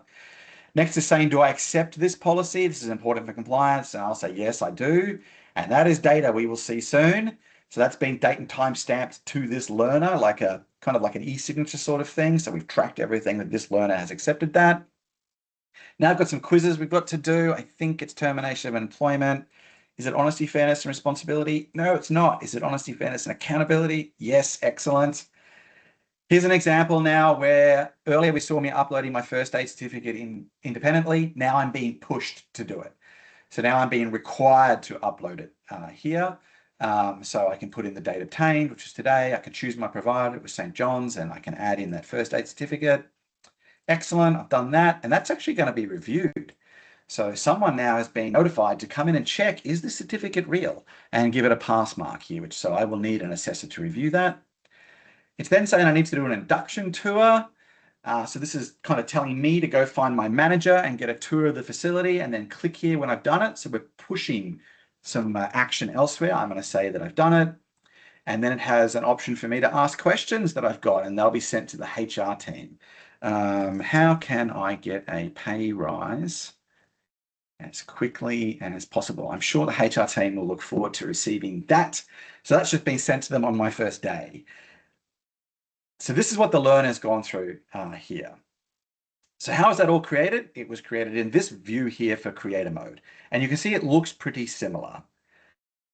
Next is saying, do I accept this policy? This is important for compliance. And I'll say, yes, I do. And that is data we will see soon. So that's been date and time stamped to this learner, like a kind of like an e-signature sort of thing. So we've tracked everything that this learner has accepted that. Now I've got some quizzes we've got to do. I think it's termination of employment. Is it honesty, fairness, and responsibility? No, it's not. Is it honesty, fairness, and accountability? Yes, excellent. Here's an example now where earlier we saw me uploading my first aid certificate independently. Now I'm being pushed to do it. So now I'm being required to upload it here. So I can put in the date obtained, which is today. I can choose my provider. It was St. John's, and I can add in that first aid certificate. Excellent, I've done that. And that's actually going to be reviewed. So someone now has been notified to come in and check, is the certificate real? And give it a pass mark here, so I will need an assessor to review that. It's then saying I need to do an induction tour. So this is kind of telling me to go find my manager and get a tour of the facility and then click here when I've done it. So we're pushing some action elsewhere. I'm going to say that I've done it. And then it has an option for me to ask questions that I've got, and they'll be sent to the HR team. How can I get a pay rise as quickly as possible? I'm sure the HR team will look forward to receiving that. So that's just been sent to them on my first day. So this is what the learner's gone through here. So how is that all created? It was created in this view here for creator mode. And you can see it looks pretty similar.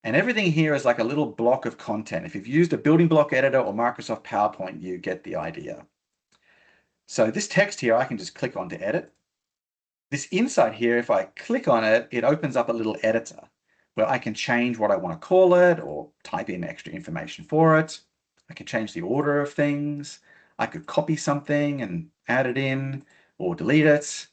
And everything here is like a little block of content. If you've used a building block editor or Microsoft PowerPoint, you get the idea. So this text here, I can just click on to edit. This inside here, if I click on it, it opens up a little editor where I can change what I want to call it or type in extra information for it. I can change the order of things. I could copy something and add it in or delete it.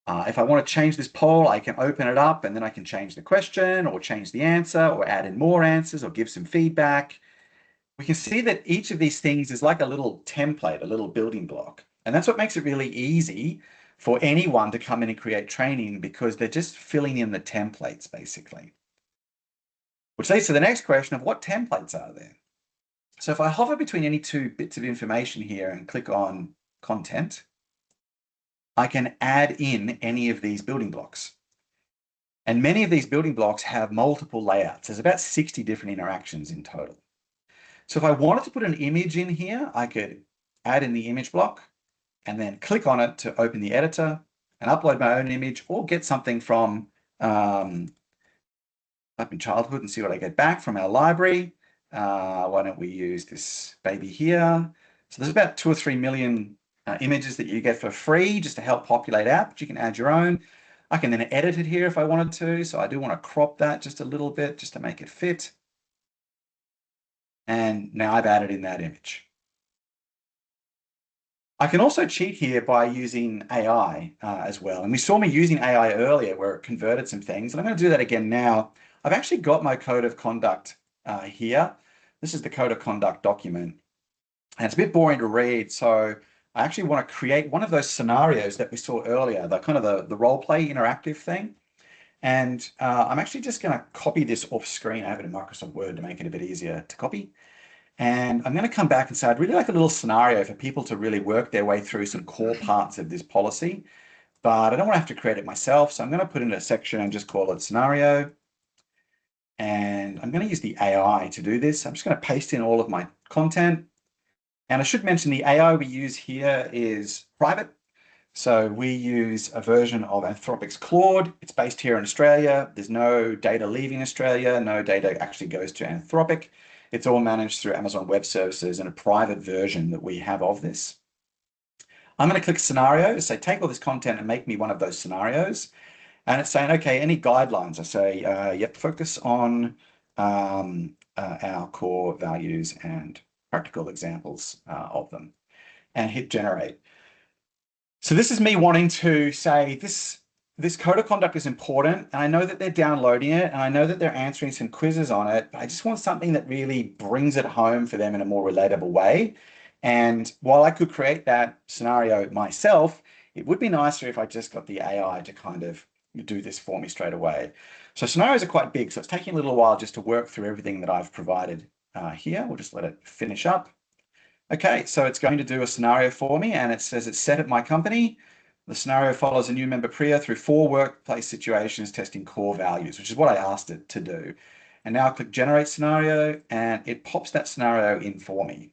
If I want to change this poll, I can open it up and then I can change the question or change the answer or add in more answers or give some feedback. We can see that each of these things is like a little template, a little building block. And that's what makes it really easy for anyone to come in and create training, because they're just filling in the templates basically. Which leads to the next question of what templates are there? So if I hover between any 2 bits of information here and click on content, I can add in any of these building blocks. And many of these building blocks have multiple layouts. There's about 60 different interactions in total. So if I wanted to put an image in here, I could add in the image block and then click on it to open the editor and upload my own image or get something from up in childhood and see what I get back from our library. Why don't we use this baby here? So there's about 2 or 3 million images that you get for free just to help populate out, but you can add your own. I can then edit it here if I wanted to. So I do want to crop that just a little bit just to make it fit. And now I've added in that image. I can also cheat here by using AI as well. And we saw me using AI earlier where it converted some things. And I'm going to do that again now. I've actually got my code of conduct here. This is the code of conduct document. And it's a bit boring to read. So I actually want to create one of those scenarios that we saw earlier, the kind of the role play interactive thing. And I'm actually just going to copy this off screen. I have it in Microsoft Word to make it a bit easier to copy. And I'm going to come back and say, I'd really like a little scenario for people to really work their way through some core parts of this policy, but I don't want to have to create it myself. So I'm going to put in a section and just call it scenario. And I'm going to use the AI to do this. I'm just going to paste in all of my content. And I should mention the AI we use here is private. So we use a version of Anthropic's Claude. It's based here in Australia. There's no data leaving Australia. No data actually goes to Anthropic. It's all managed through Amazon Web Services and a private version that we have of this. I'm going to click scenario, say take all this content and make me one of those scenarios. And it's saying, okay, any guidelines? I say, yep, focus on our core values and practical examples of them, and hit generate. So this is me wanting to say this code of conduct is important, and I know that they're downloading it, and I know that they're answering some quizzes on it, but I just want something that really brings it home for them in a more relatable way. And while I could create that scenario myself, it would be nicer if I just got the AI to kind of do this for me straight away. So scenarios are quite big, so it's taking a little while just to work through everything that I've provided here. We'll just let it finish up. Okay, so it's going to do a scenario for me, and it says it's set at my company. The scenario follows a new member Priya through 4 workplace situations testing core values, which is what I asked it to do. And now I click generate scenario, and it pops that scenario in for me.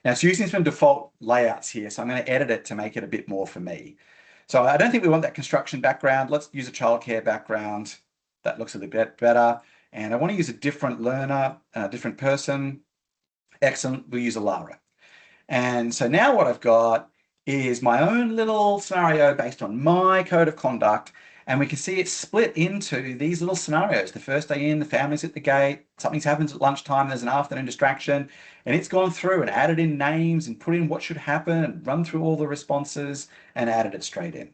Now it's using some default layouts here, so I'm going to edit it to make it a bit more for me. So I don't think we want that construction background. Let's use a childcare background. That looks a little bit better. And I want to use a different learner, a different person. Excellent, we'll use a Lara. And so now what I've got is my own little scenario based on my code of conduct. And we can see it's split into these little scenarios. The first day in, the family's at the gate, something happens at lunchtime, there's an afternoon distraction, and it's gone through and added in names and put in what should happen and run through all the responses and added it straight in.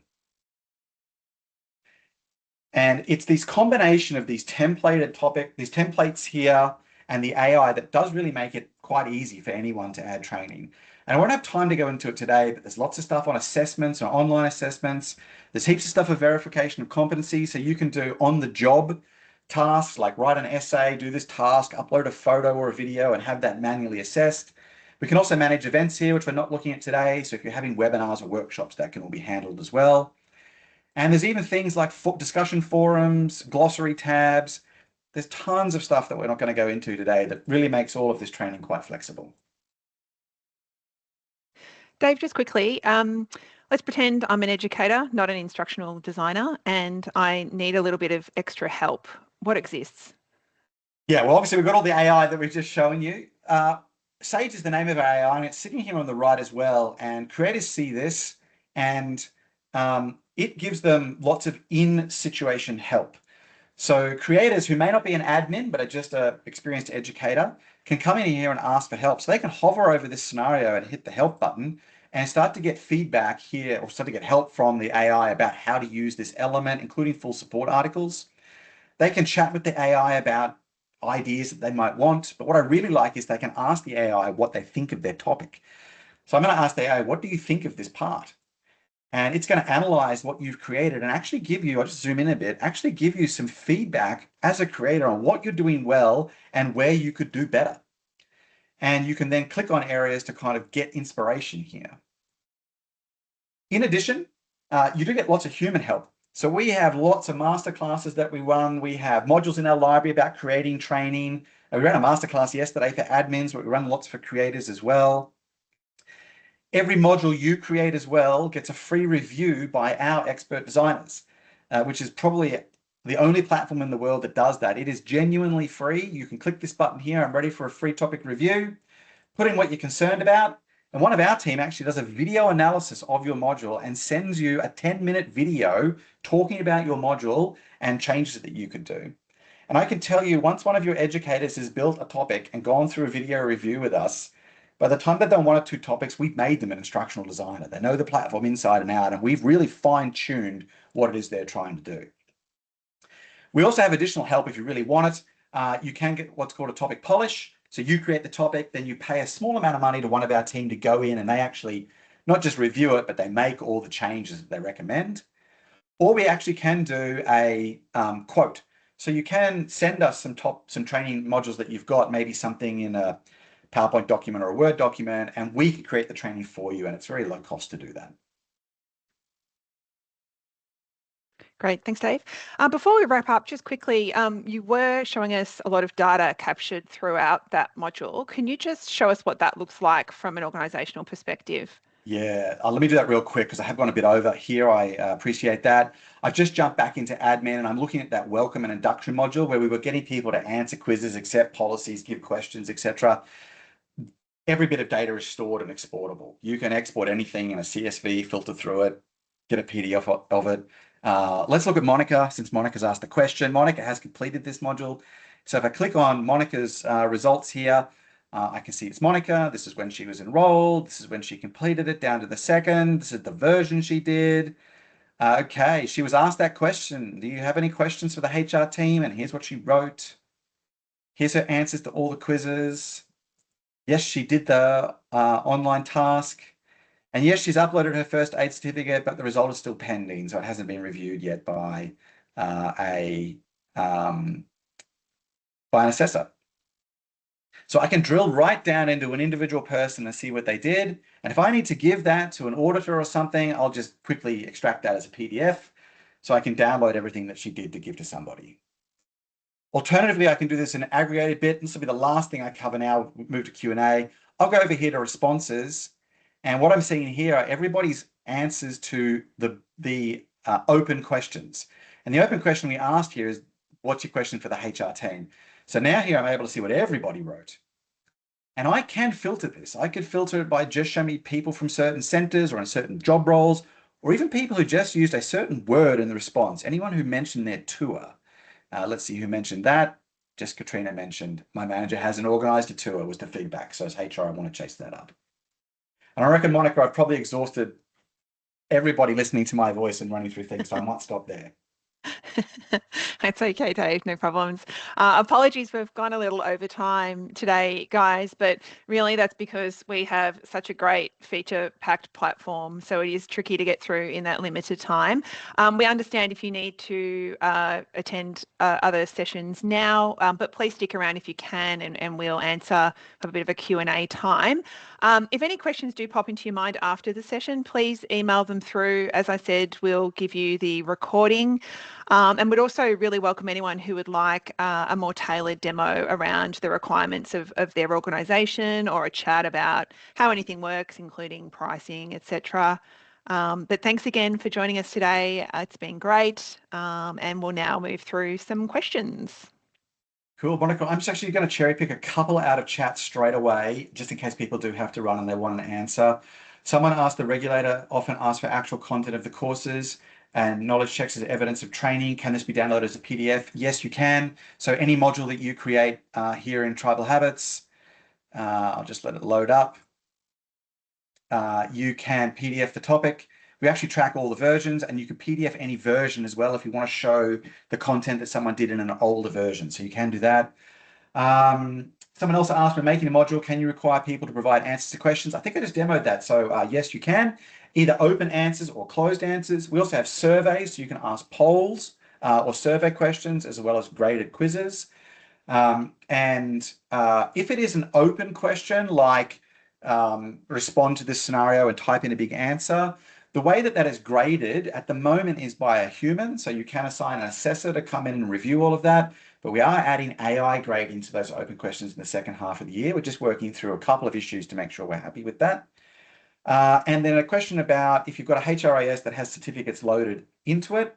And it's this combination of these templates here and the AI that does really make it quite easy for anyone to add training. And I won't have time to go into it today, but there's lots of stuff on assessments or online assessments. There's heaps of stuff for verification of competency. So you can do on-the-job tasks like write an essay, do this task, upload a photo or a video and have that manually assessed. We can also manage events here, which we're not looking at today. So if you're having webinars or workshops, that can all be handled as well. And there's even things like discussion forums, glossary tabs. There's tons of stuff that we're not going to go into today that really makes all of this training quite flexible. Dave, just quickly, let's pretend I'm an educator, not an instructional designer, and I need a little bit of extra help. What exists? Yeah, well, obviously we've got all the AI that we've just shown you. Sage is the name of our AI, and it's sitting here on the right as well. And creators see this, and it gives them lots of in-situation help. So creators who may not be an admin, but are just an experienced educator, can come in here and ask for help. So they can hover over this scenario and hit the help button and start to get feedback here, or start to get help from the AI about how to use this element, including full support articles. They can chat with the AI about ideas that they might want. But what I really like is they can ask the AI what they think of their topic. So I'm going to ask the AI, what do you think of this part? And it's going to analyze what you've created and actually give you, I'll just zoom in a bit, actually give you some feedback as a creator on what you're doing well and where you could do better. And you can then click on areas to kind of get inspiration here. In addition, you do get lots of human help. So we have lots of masterclasses that we run. We have modules in our library about creating training. We ran a masterclass yesterday for admins, but we run lots for creators as well. Every module you create as well gets a free review by our expert designers, which is probably the only platform in the world that does that. It is genuinely free. You can click this button here. I'm ready for a free topic review. Put in what you're concerned about. And one of our team actually does a video analysis of your module and sends you a 10-minute video talking about your module and changes that you could do. And I can tell you, once one of your educators has built a topic and gone through a video review with us, by the time they've done 1 or 2 topics, we've made them an instructional designer. They know the platform inside and out, and we've really fine-tuned what it is they're trying to do. We also have additional help if you really want it. You can get what's called a topic polish. So you create the topic, then you pay a small amount of money to one of our team to go in and they actually not just review it, but they make all the changes that they recommend. Or we actually can do a quote. So you can send us some training modules that you've got, maybe something in a PowerPoint document or a Word document, and we can create the training for you, and it's very low cost to do that. Great, thanks, Dave. Before we wrap up, just quickly, you were showing us a lot of data captured throughout that module. Can you just show us what that looks like from an organisational perspective? Yeah, let me do that real quick because I have gone a bit over here. I appreciate that. I've just jumped back into admin and I'm looking at that welcome and induction module where we were getting people to answer quizzes, accept policies, give questions, etc. Every bit of data is stored and exportable. You can export anything in a CSV, filter through it, get a PDF of it. Let's look at Monica, since Monica's asked a question. Monica has completed this module. So if I click on Monica's results here, I can see it's Monica. This is when she was enrolled. This is when she completed it down to the second. This is the version she did. Okay, she was asked that question. Do you have any questions for the HR team? And here's what she wrote. Here's her answers to all the quizzes. Yes, she did the online task. And yes, she's uploaded her first aid certificate, but the result is still pending. So it hasn't been reviewed yet by an assessor. So I can drill right down into an individual person and see what they did. And if I need to give that to an auditor or something, I'll just quickly extract that as a PDF so I can download everything that she did to give to somebody. Alternatively, I can do this in an aggregated bit. This will be the last thing I cover now. We'll move to Q&A. I'll go over here to responses. And what I'm seeing here are everybody's answers to the open questions. And the open question we asked here is, what's your question for the HR team? So now here I'm able to see what everybody wrote. And I can filter this. I could filter it by just showing me people from certain centers or in certain job roles, or even people who just used a certain word in the response. Anyone who mentioned their tour. Let's see who mentioned that. Just Katrina mentioned, my manager hasn't organized a tour, was the feedback. So as HR, I want to chase that up. And I reckon, Monica, I've probably exhausted everybody listening to my voice and running through things, so I might stop there. It's okay, Dave, no problems. Apologies, we've gone a little over time today, guys, but really that's because we have such a great feature-packed platform, so it is tricky to get through in that limited time. We understand if you need to attend other sessions now, but please stick around if you can, and we'll have a bit of a Q&A time. If any questions do pop into your mind after the session, please email them through. As I said, we'll give you the recording. And we'd also really welcome anyone who would like a more tailored demo around the requirements of their organisation or a chat about how anything works, including pricing, etc. But thanks again for joining us today. It's been great. And we'll now move through some questions. Cool, Monica. I'm just actually going to cherry pick a couple out of chat straight away, just in case people do have to run and they want an answer. Someone asked, the regulator often asks for actual content of the courses and knowledge checks as evidence of training. Can this be downloaded as a PDF? Yes, you can. So any module that you create here in Tribal Habits, I'll just let it load up. You can PDF the topic. We actually track all the versions, and you can PDF any version as well if you want to show the content that someone did in an older version. So you can do that. Someone else asked, when making a module, can you require people to provide answers to questions? I think I just demoed that. So yes, you can. Either open answers or closed answers. We also have surveys, so you can ask polls or survey questions as well as graded quizzes. If it is an open question, like respond to this scenario and type in a big answer, the way that is graded at the moment is by a human. So you can assign an assessor to come in and review all of that. But we are adding AI grading to those open questions in the second half of the year. We're just working through a couple of issues to make sure we're happy with that. And then a question about if you've got a HRIS that has certificates loaded into it.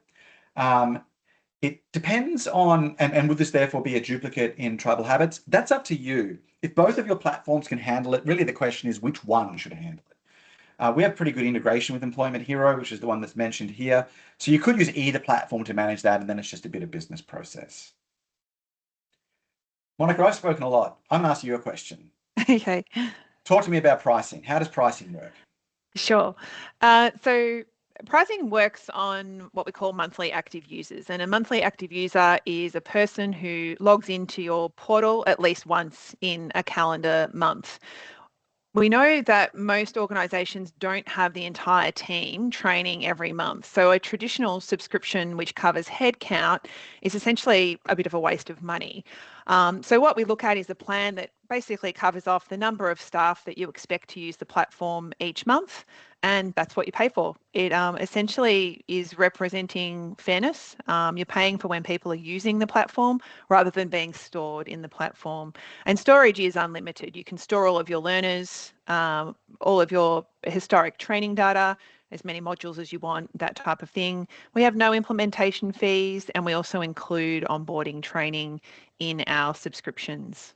It depends on, and would this therefore be a duplicate in Tribal Habits? That's up to you. If both of your platforms can handle it, really the question is which one should handle it? We have pretty good integration with Employment Hero, which is the one that's mentioned here. So you could use either platform to manage that, and then it's just a bit of business process. Monica, I've spoken a lot. I'm going to ask you a question. Okay. Talk to me about pricing. How does pricing work? Sure. So pricing works on what we call monthly active users. And a monthly active user is a person who logs into your portal at least once in a calendar month. We know that most organisations don't have the entire team training every month. So a traditional subscription which covers headcount is essentially a bit of a waste of money. So what we look at is a plan that basically covers off the number of staff that you expect to use the platform each month, and that's what you pay for. It essentially is representing fairness. You're paying for when people are using the platform rather than being stored in the platform. And storage is unlimited. You can store all of your learners, all of your historic training data, as many modules as you want, that type of thing. We have no implementation fees, and we also include onboarding training in our subscriptions.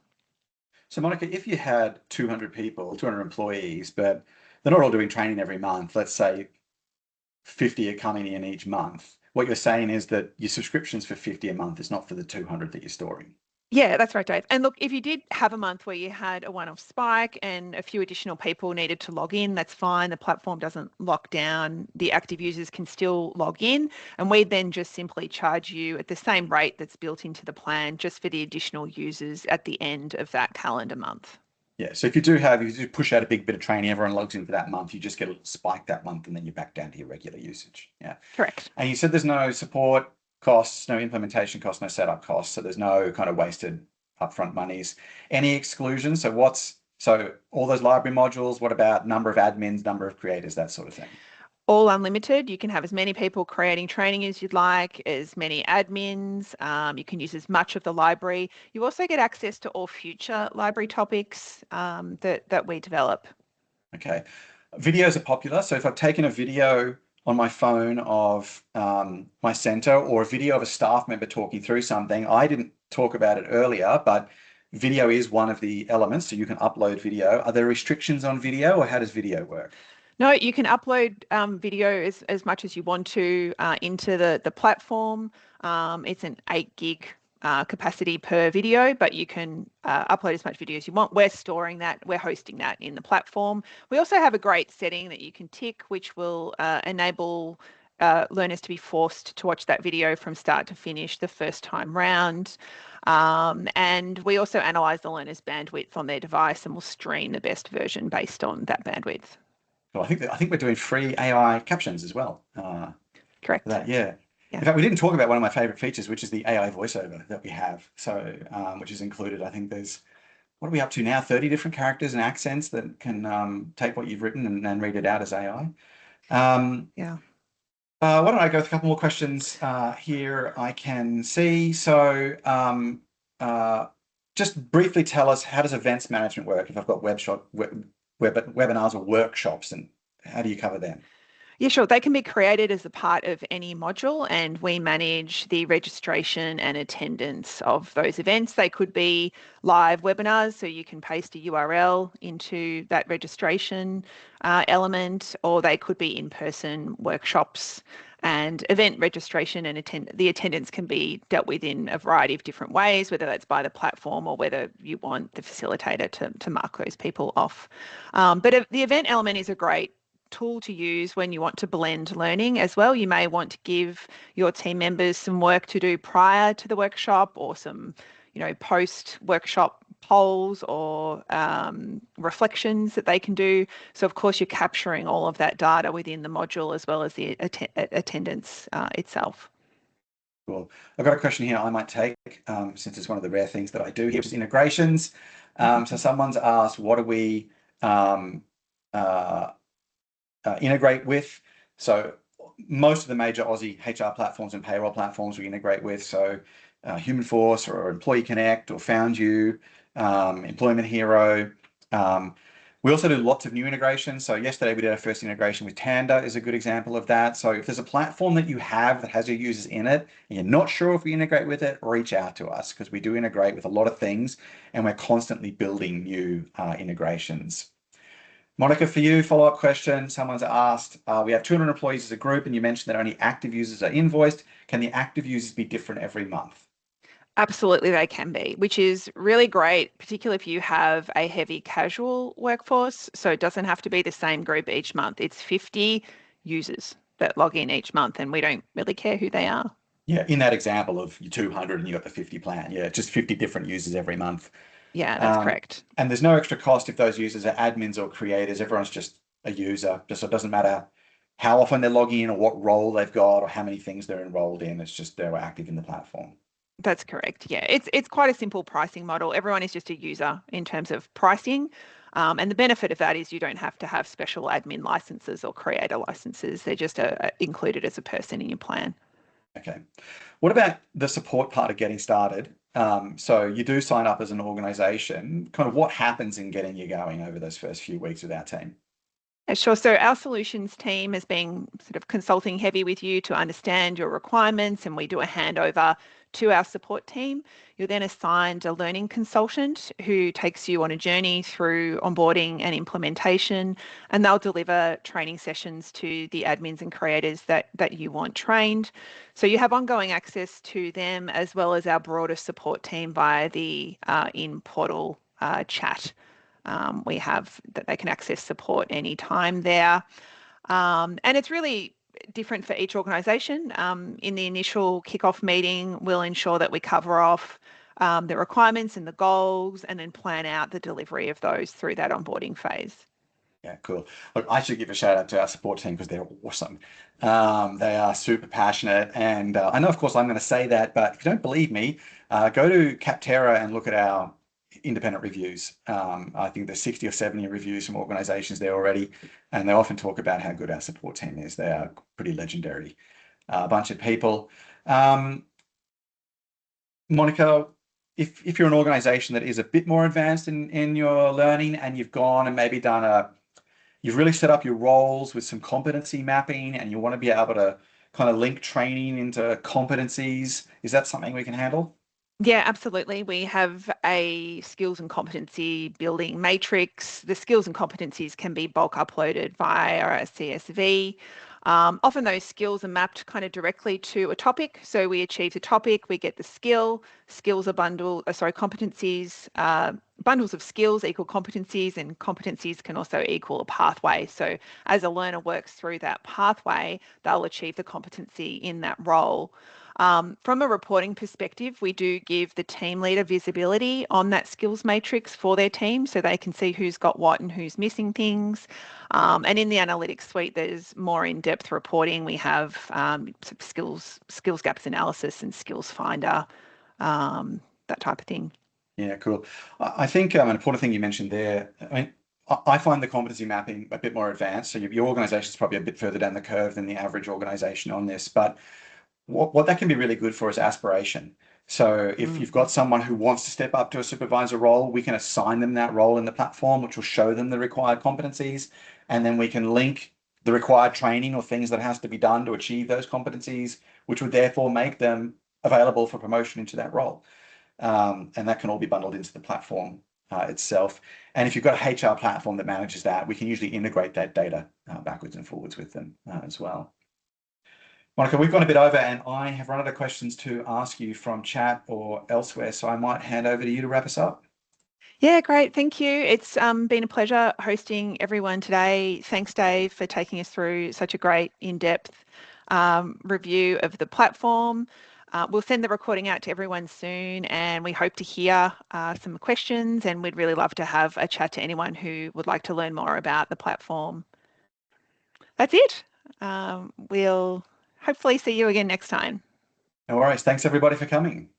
So Monica, if you had 200 people, 200 employees, but they're not all doing training every month, let's say 50 are coming in each month, what you're saying is that your subscription's for 50 a month, it's not for the 200 that you're storing. Yeah, that's right, Dave. And look, if you did have a month where you had a one-off spike and a few additional people needed to log in, that's fine. The platform doesn't lock down. The active users can still log in, and we then just simply charge you at the same rate that's built into the plan, just for the additional users at the end of that calendar month. Yeah, so if you do push out a big bit of training, everyone logs in for that month, you just get a little spike that month and then you're back down to your regular usage. Yeah. Correct. And you said there's no support costs, no implementation costs, no setup costs. So there's no kind of wasted upfront monies. Any exclusions? So all those library modules, what about number of admins, number of creators, that sort of thing? All unlimited. You can have as many people creating training as you'd like, as many admins. You can use as much of the library. You also get access to all future library topics that we develop. Okay. Videos are popular. So if I've taken a video on my phone of my center or a video of a staff member talking through something, I didn't talk about it earlier, but video is one of the elements. So you can upload video. Are there restrictions on video, or how does video work? No, you can upload video as much as you want to into the platform. It's an 8 gig capacity per video, but you can upload as much video as you want. We're storing that, we're hosting that in the platform. We also have a great setting that you can tick, which will enable learners to be forced to watch that video from start to finish the first time round. And we also analyze the learner's bandwidth on their device, and we'll stream the best version based on that bandwidth. Well, I think we're doing free AI captions as well. Correct. For that, yeah. Yeah. In fact, we didn't talk about one of my favorite features, which is the AI voiceover that we have. So, which is included. I think there's, what are we up to now? 30 different characters and accents that can take what you've written and read it out as AI. Yeah. Why don't I go with a couple more questions here? I can see. So, just briefly tell us, how does events management work if I've got webinars or workshops, and how do you cover them? Yeah, sure. They can be created as a part of any module, and we manage the registration and attendance of those events. They could be live webinars, so you can paste a URL into that registration element, or they could be in-person workshops. And event registration and the attendance can be dealt with in a variety of different ways, whether that's by the platform or whether you want the facilitator to mark those people off. But the event element is a great tool to use when you want to blend learning as well. You may want to give your team members some work to do prior to the workshop, or some, post-workshop polls or reflections that they can do. So of course you're capturing all of that data within the module as well as the attendance itself. Cool. I've got a question here I might take, since it's one of the rare things that I do here, which is integrations. So someone's asked, what do we integrate with? So most of the major Aussie HR platforms and payroll platforms we integrate with. So Humanforce or Employee Connect or Found You, Employment Hero. We also do lots of new integrations. So yesterday we did our first integration with Tanda, is a good example of that. So if there's a platform that you have that has your users in it and you're not sure if we integrate with it, reach out to us, because we do integrate with a lot of things and we're constantly building new integrations. Monica, for you, follow-up question. Someone's asked, we have 200 employees as a group, and you mentioned that only active users are invoiced. Can the active users be different every month? Absolutely, they can be, which is really great, particularly if you have a heavy casual workforce. So it doesn't have to be the same group each month. It's 50 users that log in each month, and we don't really care who they are. Yeah, in that example of your 200 and you got the 50 plan. Yeah, just 50 different users every month. Yeah, that's correct. And there's no extra cost if those users are admins or creators. Everyone's just a user. So it doesn't matter how often they're logging in or what role they've got or how many things they're enrolled in. It's just they're active in the platform. That's correct. Yeah, it's quite a simple pricing model. Everyone is just a user in terms of pricing. And the benefit of that is you don't have to have special admin licenses or creator licenses. They're just included as a person in your plan. Okay. What about the support part of getting started? So you do sign up as an organization. Kind of what happens in getting you going over those first few weeks with our team? Sure. So our solutions team has been sort of consulting heavy with you to understand your requirements, and we do a handover to our support team. You're then assigned a learning consultant who takes you on a journey through onboarding and implementation, and they'll deliver training sessions to the admins and creators that you want trained. So you have ongoing access to them as well as our broader support team via the in-portal chat. We have that they can access support anytime there. And it's really different for each organisation. In the initial kickoff meeting, we'll ensure that we cover off the requirements and the goals and then plan out the delivery of those through that onboarding phase. Yeah, cool. Look, I should give a shout out to our support team because they're awesome. They are super passionate. And I know, of course, I'm going to say that, but if you don't believe me, go to Capterra and look at our independent reviews. I think there's 60 or 70 reviews from organizations there already. And they often talk about how good our support team is. They are pretty legendary bunch of people. Monica, if you're an organization that is a bit more advanced in your learning and you've gone and maybe you've really set up your roles with some competency mapping and you want to be able to kind of link training into competencies, is that something we can handle? Yeah, absolutely. We have a skills and competency building matrix. The skills and competencies can be bulk uploaded via a CSV. Often those skills are mapped kind of directly to a topic. So we achieve the topic, we get the skill. Skills are competencies, bundles of skills equal competencies, and competencies can also equal a pathway. So as a learner works through that pathway, they'll achieve the competency in that role. From a reporting perspective, we do give the team leader visibility on that skills matrix for their team so they can see who's got what and who's missing things. And in the analytics suite, there's more in-depth reporting. We have skills gaps analysis and skills finder, that type of thing. Yeah, cool. I think an important thing you mentioned there, I mean, I find the competency mapping a bit more advanced. So your organization is probably a bit further down the curve than the average organization on this, but what that can be really good for is aspiration. So if you've got someone who wants to step up to a supervisor role, we can assign them that role in the platform, which will show them the required competencies. And then we can link the required training or things that has to be done to achieve those competencies, which would therefore make them available for promotion into that role. And that can all be bundled into the platform itself. And if you've got a HR platform that manages that, we can usually integrate that data backwards and forwards with them as well. Monica, we've gone a bit over and I have run out of questions to ask you from chat or elsewhere, so I might hand over to you to wrap us up. Yeah, great. Thank you. It's been a pleasure hosting everyone today. Thanks, Dave, for taking us through such a great in-depth review of the platform. We'll send the recording out to everyone soon, and we hope to hear some questions, and we'd really love to have a chat to anyone who would like to learn more about the platform. That's it. We'll hopefully see you again next time. No worries. Thanks everybody for coming.